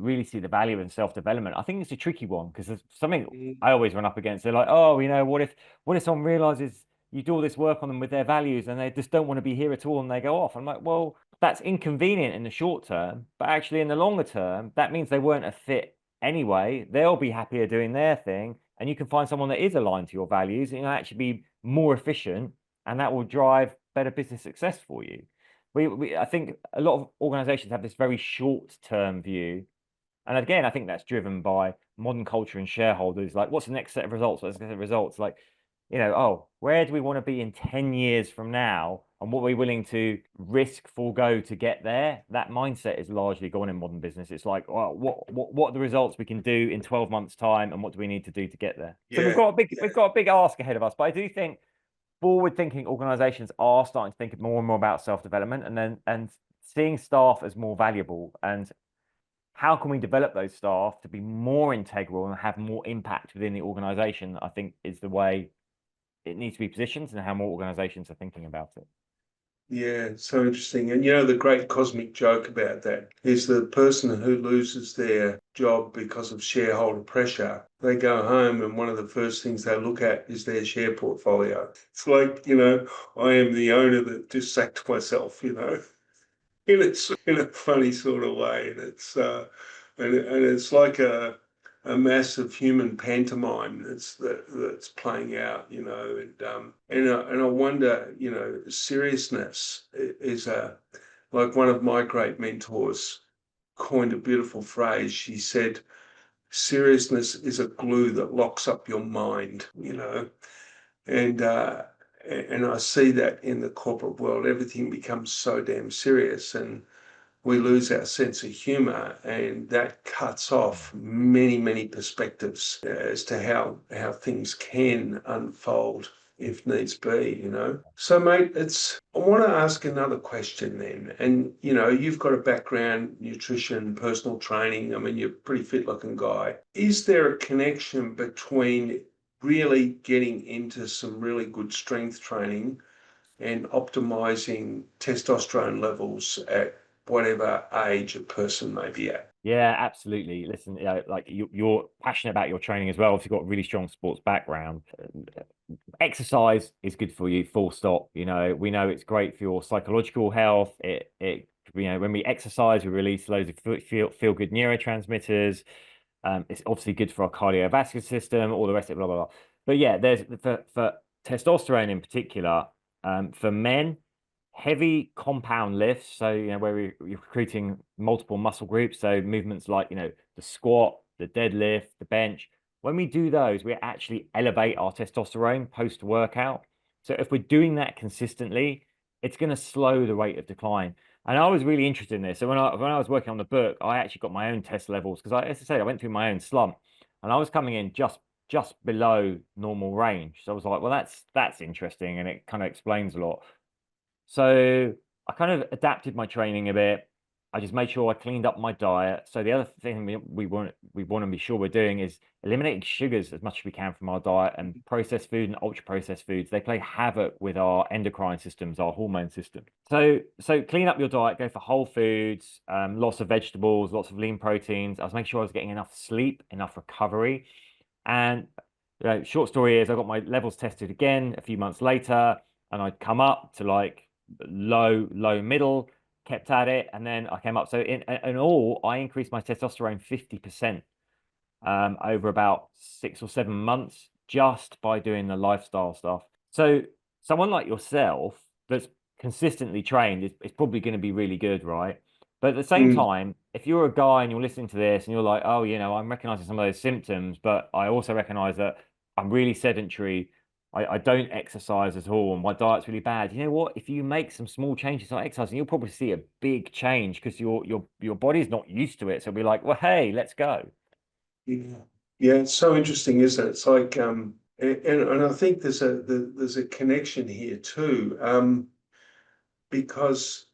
really see the value in self-development, I think it's a tricky one, because there's something I always run up against. They're like, oh, what if someone realizes you do all this work on them with their values and they just don't want to be here at all and they go off? I'm like, well, that's inconvenient in the short term, but actually in the longer term, that means they weren't a fit anyway. They'll be happier doing their thing, and you can find someone that is aligned to your values and you'll actually be more efficient, and that will drive better business success for you. I think a lot of organizations have this very short-term view. And again, I think that's driven by modern culture and shareholders. Like, what's the next set of results? What's the next set of results? Like, oh, where do we want to be in 10 years from now? And what are we willing to risk, forego to get there? That mindset is largely gone in modern business. It's like, well, what are the results we can do in 12 months' time, and what do we need to do to get there? So we've Yeah. got a big ask ahead of us. But I do think forward-thinking organizations are starting to think more and more about self-development, and seeing staff as more valuable, and how can we develop those staff to be more integral and have more impact within the organization, I think is the way it needs to be positioned, and how more organizations are thinking about it. Yeah, so interesting. And the great cosmic joke about that is the person who loses their job because of shareholder pressure, they go home and one of the first things they look at is their share portfolio. It's like, I am the owner that just sacked myself, in a funny sort of way. And it's like a massive human pantomime that's playing out, and I wonder, seriousness is like one of my great mentors coined a beautiful phrase. She said, seriousness is a glue that locks up your mind, and I see that in the corporate world. Everything becomes so damn serious, and we lose our sense of humor, and that cuts off many, many perspectives as to how things can unfold if needs be. So, mate, I want to ask another question then. And, you've got a background, nutrition, personal training. I mean, you're a pretty fit looking guy. Is there a connection between really getting into some really good strength training and optimizing testosterone levels at whatever age a person may be at? Yeah, absolutely. Listen, like you're passionate about your training as well. If you've got a really strong sports background, exercise is good for you, full stop. You know, we know it's great for your psychological health. When we exercise, we release loads of feel good neurotransmitters. It's obviously good for our cardiovascular system, all the rest of it, blah, blah, blah. But yeah, there's for testosterone in particular, for men, heavy compound lifts. So, where you're recruiting multiple muscle groups. So movements like, the squat, the deadlift, the bench. When we do those, we actually elevate our testosterone post-workout. So if we're doing that consistently, it's going to slow the rate of decline. And I was really interested in this. So when I was working on the book, I actually got my own test levels because, as I say, I went through my own slump, and I was coming in just below normal range. So I was like, well, that's interesting, and it kind of explains a lot. So I kind of adapted my training a bit. I just made sure I cleaned up my diet. So the other thing we want to be sure we're doing is eliminating sugars as much as we can from our diet, and processed food and ultra processed foods. They play havoc with our endocrine systems, our hormone system. So clean up your diet, go for whole foods, lots of vegetables, lots of lean proteins. I was making sure I was getting enough sleep, enough recovery. And short story is I got my levels tested again a few months later, and I'd come up to like low, middle, kept at it, and then I came up. So in all, I increased my testosterone 50% over about 6 or 7 months just by doing the lifestyle stuff. So someone like yourself that's consistently trained is probably going to be really good, right? But at the same Mm. time, if you're a guy and you're listening to this and you're like, oh, I'm recognizing some of those symptoms, but I also recognize that I'm really sedentary. I don't exercise at all, and my diet's really bad. You know what? If you make some small changes like exercising, you'll probably see a big change because your body's not used to it. So be like, well, hey, let's go. Yeah, yeah, it's so interesting, isn't it? It's like, and I think there's a connection here too, because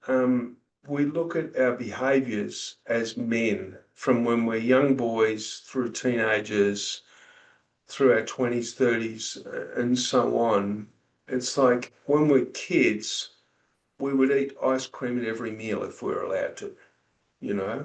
we look at our behaviors as men from when we're young boys through teenagers, through our 20s, 30s, and so on. It's like when we're kids, we would eat ice cream at every meal if we were allowed to, you know?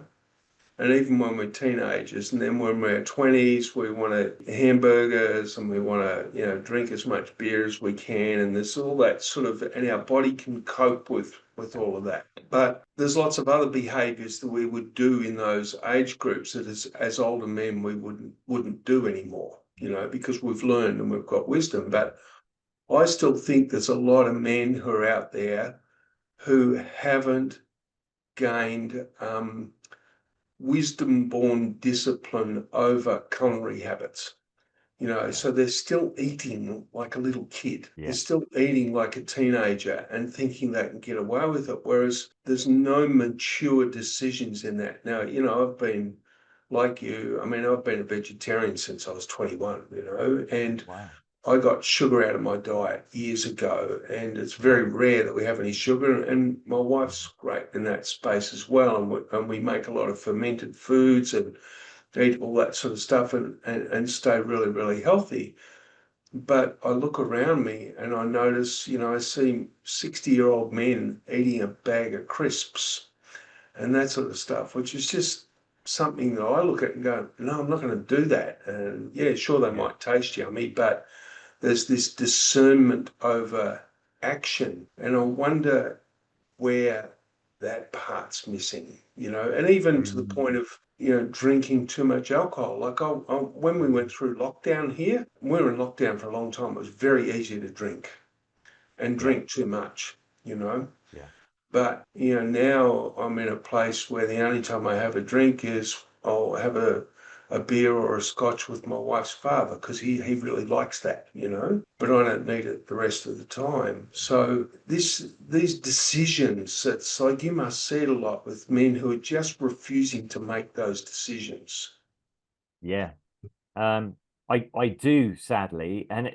And even when we're teenagers, and then when we're 20s, we want to hamburgers and we want to, drink as much beer as we can. And there's all that sort of, and our body can cope with all of that. But there's lots of other behaviors that we would do in those age groups that as older men we wouldn't do anymore, because we've learned and we've got wisdom. But I still think there's a lot of men who are out there who haven't gained wisdom-born discipline over culinary habits. Yeah, So they're still eating like a little kid. They're yeah, still eating like a teenager and thinking they can get away with it. Whereas there's no mature decisions in that. Now, I've been like you. I mean, I've been a vegetarian since I was 21, and wow, I got sugar out of my diet years ago, and it's yeah, very rare that we have any sugar. And my wife's great in that space as well. And we make a lot of fermented foods and eat all that sort of stuff and stay really, really healthy. But I look around me and I notice, I see 60-year-old men eating a bag of crisps and that sort of stuff, which is just something that I look at and go, no, I'm not going to do that. And yeah, sure, they yeah. might taste yummy, but there's this discernment over action. And I wonder where that part's missing, and even to the point Mm, of, drinking too much alcohol. Like when we went mm, through lockdown here, we were in lockdown for a long time. It was very easy to drink and yeah, drink too much. yeah. But, now I'm in a place where the only time I have a drink is I'll have a beer or a scotch with my wife's father because he really likes that. But I don't need it the rest of the time. So these decisions, it's like you must see it a lot with men who are just refusing to make those decisions. Yeah. I do sadly, and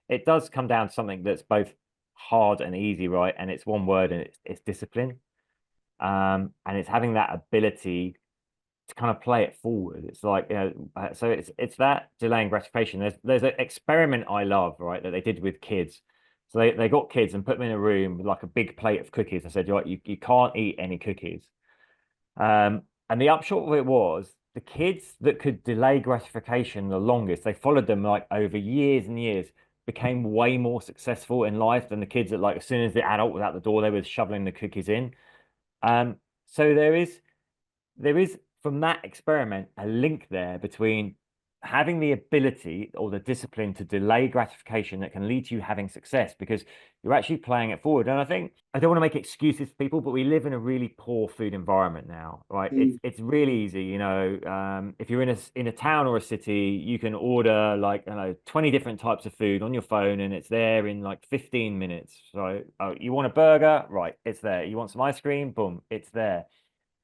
it does come down to something that's both hard and easy, right? And it's one word, and it's discipline. And it's having that ability to kind of play it forward. It's like, so it's that delaying gratification. There's an experiment I love, right, that they did with kids. So they got kids and put them in a room with like a big plate of cookies. I said, you can't eat any cookies. And the upshot of it was the kids that could delay gratification the longest, they followed them like over years and years. became way more successful in life than the kids that, like, as soon as the adult was out the door, they were shoveling the cookies in. So there is from that experiment a link there between having the ability or the discipline to delay gratification that can lead to you having success, because you're actually playing it forward. And I think, I don't want to make excuses for people, but we live in a really poor food environment now, right? It's Mm, it's really easy, if you're in a town or a city, you can order, like, I don't know, 20 different types of food on your phone, and it's there in like 15 minutes. So, oh, you want a burger? Right, it's there. You want some ice cream? Boom, it's there.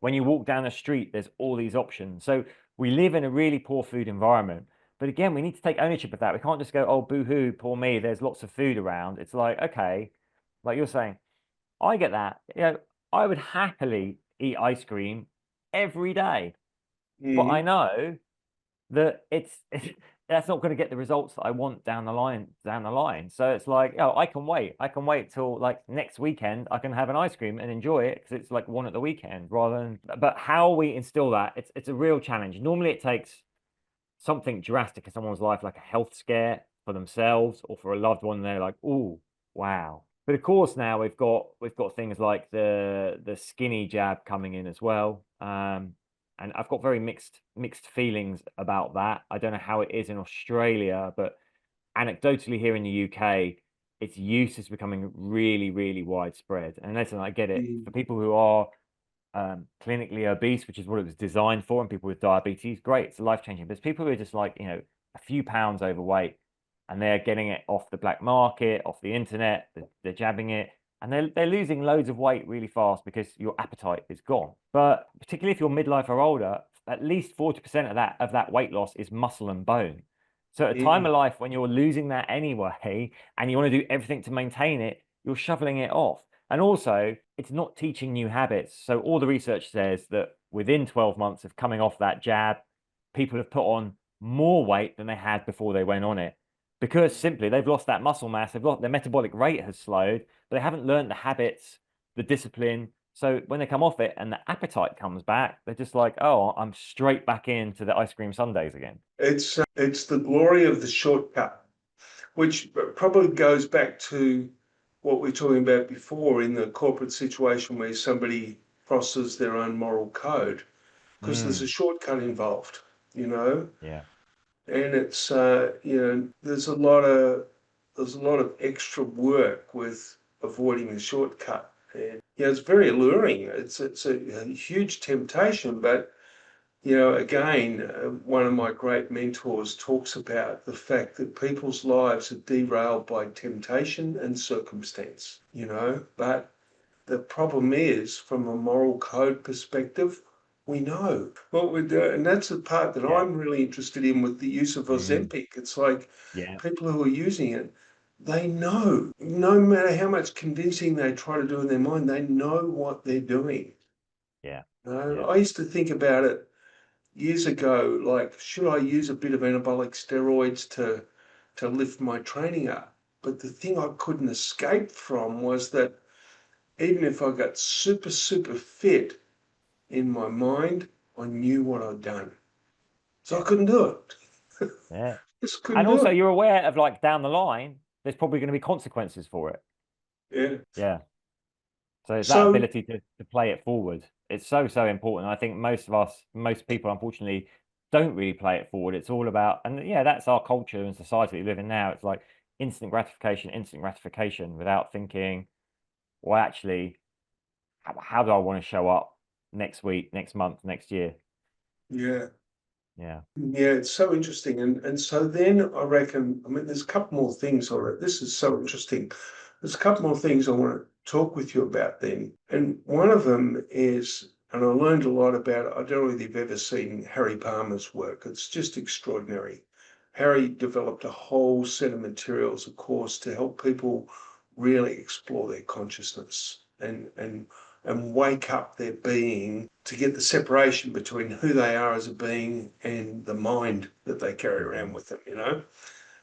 When you walk down the street, there's all these options. So we live in a really poor food environment. But again, we need to take ownership of that. We can't just go, oh, boo-hoo, poor me, there's lots of food around. It's like, okay, like you're saying, I get that. I would happily eat ice cream every day. But I mm, know that that's not going to get the results that I want down the line. So it's like, oh, I can wait till like next weekend. I can have an ice cream and enjoy it because it's like one at the weekend rather than. But how we instill that, it's a real challenge. Normally it takes something drastic in someone's life, like a health scare for themselves or for a loved one. They're like, oh, wow. But of course, now we've got things like the skinny jab coming in as well. And I've got very mixed feelings about that. I don't know how it is in Australia, but anecdotally here in the UK, its use is becoming really, really widespread. And listen, I get it. For mm, people who are clinically obese, which is what it was designed for, and people with diabetes, great, it's life changing. But it's people who are just like, a few pounds overweight, and they're getting it off the black market, off the internet, they're jabbing it, and they're losing loads of weight really fast because your appetite is gone. But particularly if you're midlife or older, at least 40% of that weight loss is muscle and bone. So at a time mm. of life when you're losing that anyway, and you want to do everything to maintain it, you're shoveling it off. And also, it's not teaching new habits. So all the research says that within 12 months of coming off that jab, people have put on more weight than they had before they went on it, because simply they've lost that muscle mass, their metabolic rate has slowed, but they haven't learned the habits, the discipline. So when they come off it and the appetite comes back, they're just like, oh, I'm straight back into the ice cream sundaes again. It's the glory of the shortcut, which probably goes back to what we were talking about before in the corporate situation where somebody crosses their own moral code, because there's a Mm, shortcut involved, you know, yeah, and it's there's a lot of extra work with avoiding the shortcut, and it's very alluring. It's a huge temptation, but again, one of my great mentors talks about the fact that people's lives are derailed by temptation and circumstance, but the problem is, from a moral code perspective, we know what we're doing. And that's the part that yeah, I'm really interested in with the use of mm, Ozempic. It's like yeah, people who are using it, they know, no matter how much convincing they try to do in their mind, they know what they're doing. yeah, I used to think about it years ago, like, should I use a bit of anabolic steroids to lift my training up? But the thing I couldn't escape from was that even if I got super, super fit in my mind, I knew what I'd done. So I yeah, couldn't do it. yeah. Just And couldn't do also, it. you're aware of, like, down the line, there's probably going to be consequences for it. Yeah. Yeah. So it's that So, ability to play it forward. It's so, so important. I think most people, unfortunately, don't really play it forward. It's all about, and yeah, that's our culture and society we live in now. It's like instant gratification without thinking, well, actually, how do I want to show up next week, next month, next year? yeah. Yeah. Yeah, it's so interesting. And so then I reckon, I mean, there's a couple more things on it. This is so interesting. There's a couple more things I want to talk with you about then. And one of them is, and I learned a lot about it. I don't know if you've ever seen Harry Palmer's work. It's just extraordinary. Harry developed a whole set of materials, of course, to help people really explore their consciousness and wake up their being, to get the separation between who they are as a being and the mind that they carry around Hmm. with them.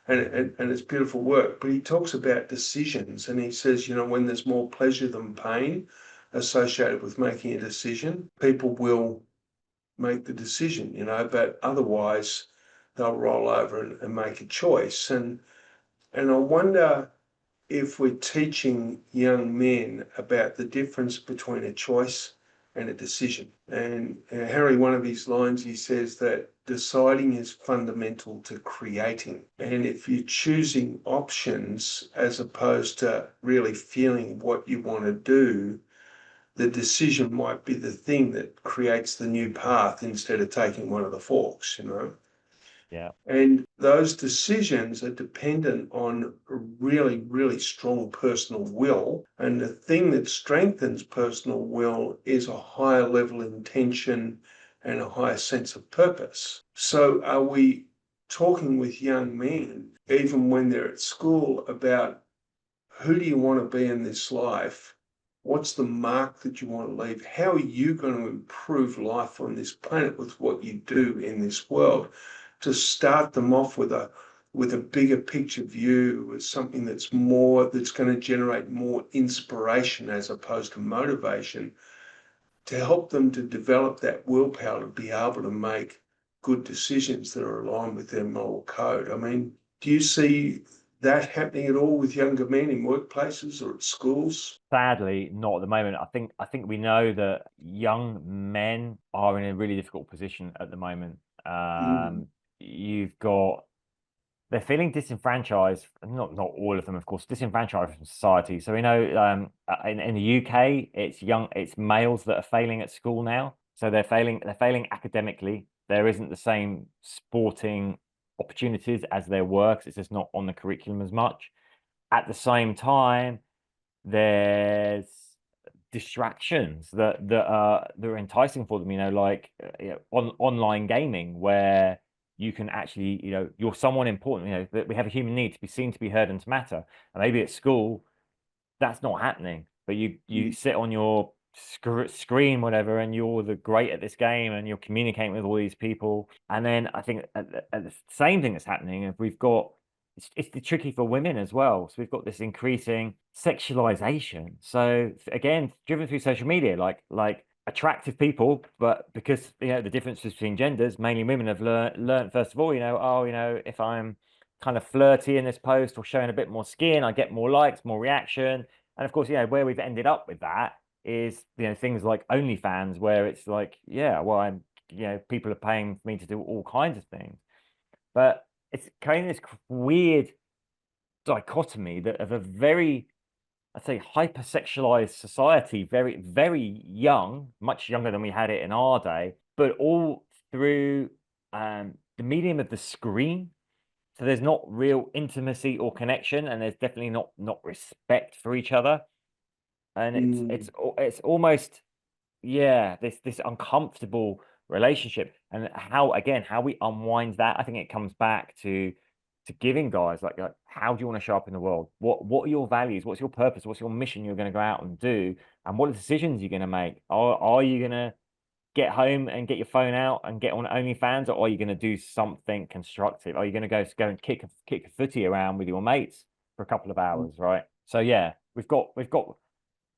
And it's beautiful work. But he talks about decisions, and he says, when there's more pleasure than pain associated with making a decision, people will make the decision, but otherwise they'll roll over and make a choice. And I wonder if we're teaching young men about the difference between a choice and a decision. And Harry, one of his lines, he says that deciding is fundamental to creating. And if you're choosing options as opposed to really feeling what you want to do, the decision might be the thing that creates the new path instead of taking one of the forks, you know. Yeah. And those decisions are dependent on a really, really strong personal will. And the thing that strengthens personal will is a higher level of intention and a higher sense of purpose. So are we talking with young men, even when they're at school, about who do you want to be in this life? What's the mark that you want to leave? How are you going to improve life on this planet with what you do in this world? To start them off with a bigger picture view, with something that's going to generate more inspiration as opposed to motivation, to help them to develop that willpower to be able to make good decisions that are aligned with their moral code. I mean, do you see that happening at all with younger men in workplaces or at schools? Sadly, not at the moment. I think we know that young men are in a really difficult position at the moment. Mm, You've got they're feeling disenfranchised. Not all of them, of course, disenfranchised from society. So we know in the UK, it's males that are failing at school now. So they're failing academically. There isn't the same sporting opportunities as there were, 'cause it's just not on the curriculum as much. At the same time, there's distractions that are enticing for them, like online gaming, where you can actually, you're someone important, that we have a human need to be seen, to be heard, and to matter. And maybe at school that's not happening, but you mm, sit on your screen, whatever, and you're the great at this game, and you're communicating with all these people. And then I think at the same thing that's happening, if we've got it's tricky for women as well. So we've got this increasing sexualization. So again, driven through social media, like attractive people, but because the differences between genders, mainly women have learned first of all, if I'm kind of flirty in this post or showing a bit more skin, I get more likes, more reaction. And of course, where we've ended up with that is, things like OnlyFans, where it's like, yeah, well, people are paying for me to do all kinds of things. But it's kind of this weird dichotomy that of a very, I'd say, hypersexualized society, very, very young, much younger than we had it in our day, but all through the medium of the screen. So there's not real intimacy or connection, and there's definitely not respect for each other. And mm, it's almost, yeah, this uncomfortable relationship. And how we unwind that, I think it comes back to giving guys like how do you want to show up in the world? What are your values? What's your purpose? What's your mission you're going to go out and do? And what are the decisions you're going to make? Are you going to get home and get your phone out and get on OnlyFans, or are you going to do something constructive? Are you going to go and kick a footy around with your mates for a couple of mm. hours, right? So yeah, we've got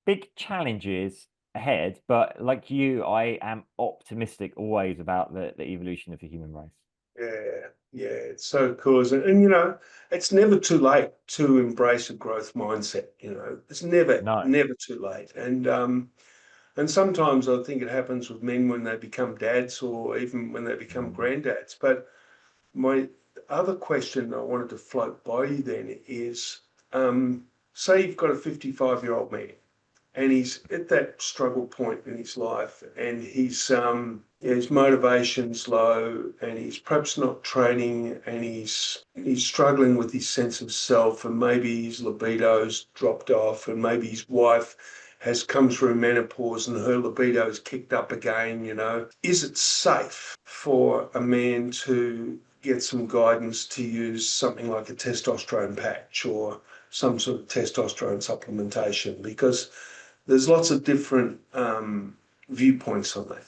big challenges ahead, but like you, I am optimistic always about the evolution of the human race. Yeah, yeah, it's so cool. And it's never too late to embrace a growth mindset. It's never, No. never too late. And sometimes I think it happens with men when they become dads or even when they become Mm. granddads. But my other question I wanted to float by you then is, say you've got a 55-year-old man and he's at that struggle point in his life, and his motivation's low, and he's perhaps not training, and he's struggling with his sense of self, and maybe his libido's dropped off, and maybe his wife has come through menopause and her libido's kicked up again. Is it safe for a man to get some guidance to use something like a testosterone patch or some sort of testosterone supplementation? Because there's lots of different viewpoints on that.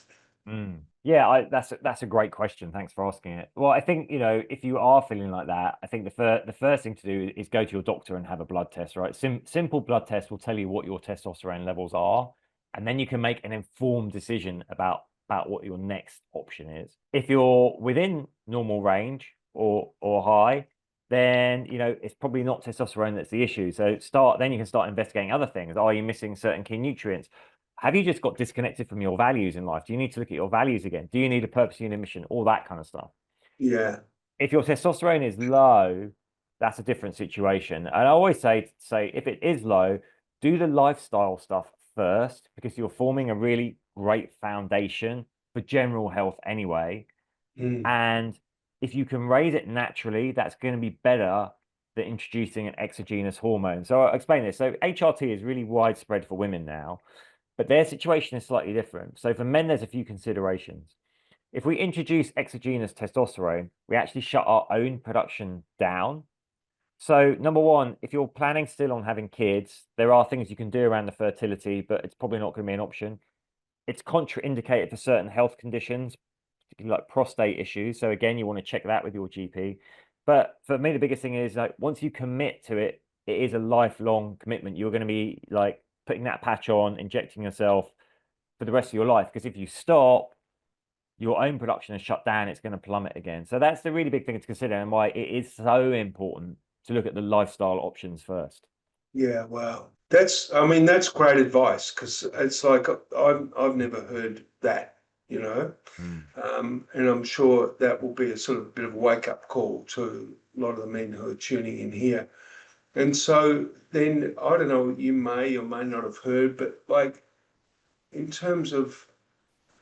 Mm. Yeah, that's a great question. Thanks for asking it. Well, I think, if you are feeling like that, I think the first thing to do is go to your doctor and have a blood test, right? Simple blood test will tell you what your testosterone levels are, and then you can make an informed decision about what your next option is. If you're within normal range or high, then it's probably not testosterone that's the issue. So then you can start investigating other things. Are you missing certain key nutrients? Have you just got disconnected from your values in life? Do you need to look at your values again? Do you need a purpose in your mission? All that kind of stuff. Yeah. If your testosterone is low, that's a different situation. And I always say if it is low, do the lifestyle stuff first, because you're forming a really great foundation for general health anyway. Mm. And if you can raise it naturally, that's going to be better than introducing an exogenous hormone. So I'll explain this. So HRT is really widespread for women now, but their situation is slightly different. So for men, there's a few considerations. If we introduce exogenous testosterone, we actually shut our own production down. So number one, if you're planning still on having kids, there are things you can do around the fertility, but it's probably not going to be an option. It's contraindicated for certain health conditions, particularly like prostate issues. So again, you want to check that with your GP. But for me, the biggest thing is like once you commit to it, it is a lifelong commitment. You're going to be like putting that patch on, injecting yourself for the rest of your life. Because if you stop, your own production is shut down, it's going to plummet again. So that's the really big thing to consider, and why it is so important to look at the lifestyle options first. Yeah, wow. That's great advice, because it's like I've never heard that, you know. Mm. And I'm sure that will be a sort of bit of a wake-up call to a lot of the men who are tuning in here. And so then, I don't know, you may or may not have heard, but like in terms of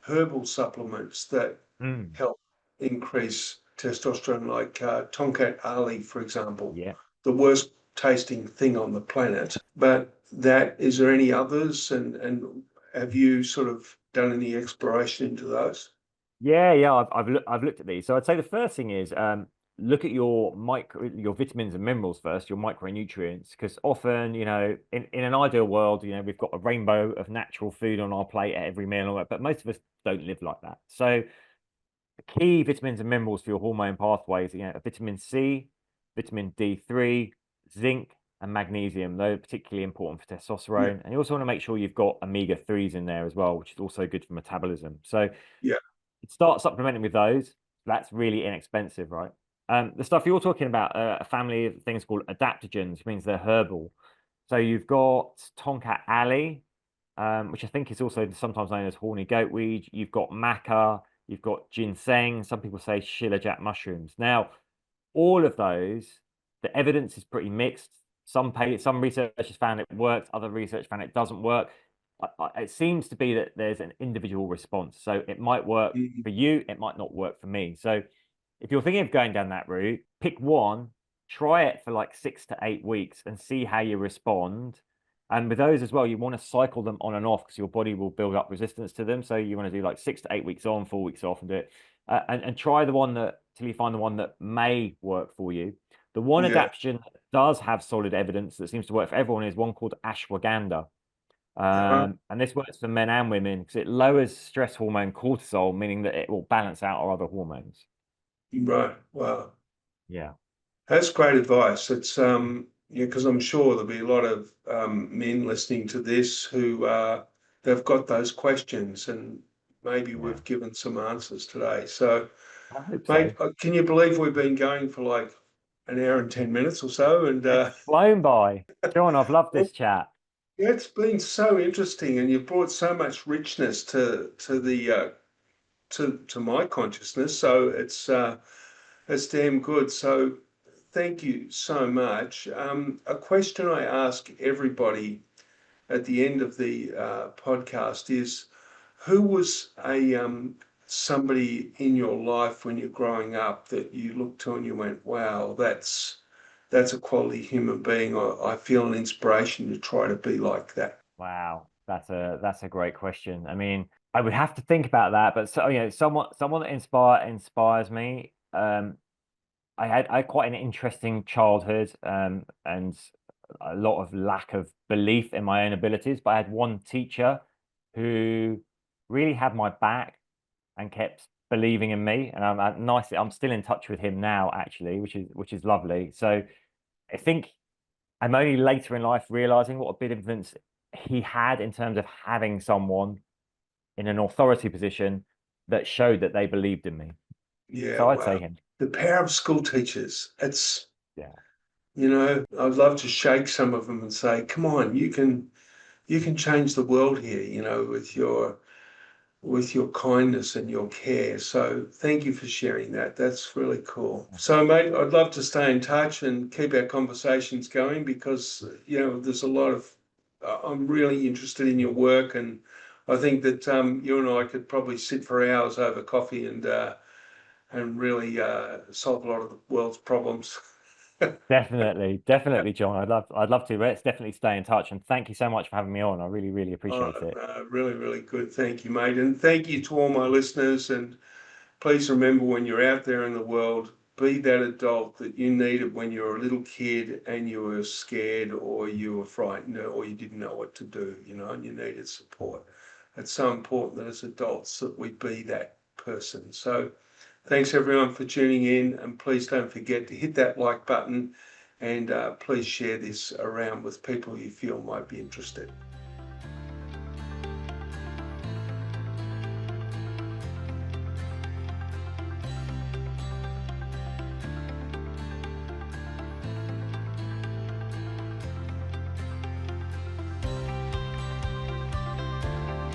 herbal supplements that Mm. help increase testosterone, like Tonkat Ali, for example, Yeah. the worst tasting thing on the planet. But is there any others? And have you sort of done any exploration into those? Yeah. I've looked at these. So I'd say the first thing is look at your vitamins and minerals first, your micronutrients, because often, in an ideal world, we've got a rainbow of natural food on our plate at every meal, but most of us don't live like that. So the key vitamins and minerals for your hormone pathways, vitamin C, vitamin D3, zinc, and magnesium. They're particularly important for Yeah, testosterone. And you also want to make sure you've got omega-3s in there as well, which is also good for metabolism. So yeah, start supplementing with those. That's really inexpensive, right? The stuff you're talking about, a family of things called adaptogens, which means they're herbal. So you've got Tonka Ali, which I think is also sometimes known as horny goatweed. You've got maca, you've got ginseng. Some people say shilajit mushrooms. Now, all of those, the evidence is pretty mixed. Some researchers found it works, other research found it doesn't work. It seems to be that there's an individual response. So it might work mm, for you, it might not work for me. So if you're thinking of going down that route, pick one, try it for like 6 to 8 weeks and see how you respond. And with those as well, you want to cycle them on and off because your body will build up resistance to them. So you want to do like 6 to 8 weeks on, 4 weeks off, and do it. And try the one that till you find the one that may work for you. The one yeah, adaptation that does have solid evidence that seems to work for everyone is one called ashwagandha. uh-huh, And this works for men and women because it lowers stress hormone cortisol, meaning that it will balance out our other hormones. right. Wow. Yeah. That's great advice. It's yeah, because I'm sure there'll be a lot of men listening to this who they've got those questions, and maybe Yeah. we've given some answers today. So, I hope so. mate, can you believe we've been going for like an hour and 10 minutes or so? And It's flown by. John, I've loved this chat. yeah, it's been so interesting, and you've brought so much richness to the to my consciousness. So it's damn good. So thank you so much. A question I ask everybody at the end of the podcast is, who was a somebody in your life when you're growing up that you looked to and you went, wow, that's a quality human being. I feel an inspiration to try to be like that. Wow, that's a great question. I mean, I would have to think about that, but so someone that inspires me. I had quite an interesting childhood, and a lot of lack of belief in my own abilities. But I had one teacher who really had my back and kept believing in me. And I'm still in touch with him now, actually, which is lovely. So I think I'm only later in life realizing what a big influence he had in terms of having someone in an authority position that showed that they believed in me. Yeah, So I'd wow. say him. The power of school teachers. Yeah. You know, I'd love to shake some of them and say, come on, you can change the world here, you know, with your kindness and your care. So thank you for sharing that. That's really cool. So, mate, I'd love to stay in touch and keep our conversations going because, you know, there's a lot of, I'm really interested in your work, and I think that you and I could probably sit for hours over coffee and really solve a lot of the world's problems. Definitely, John. I'd love to. Let's definitely stay in touch. And thank you so much for having me on. I really, really appreciate it. Really, really good. Thank you, mate. And thank you to all my listeners. And please remember, when you're out there in the world, be that adult that you needed when you were a little kid and you were scared or you were frightened or you didn't know what to do, you know, and you needed support. It's so important that as adults that we be that person. So thanks everyone for tuning in, and please don't forget to hit that like button, and please share this around with people you feel might be interested.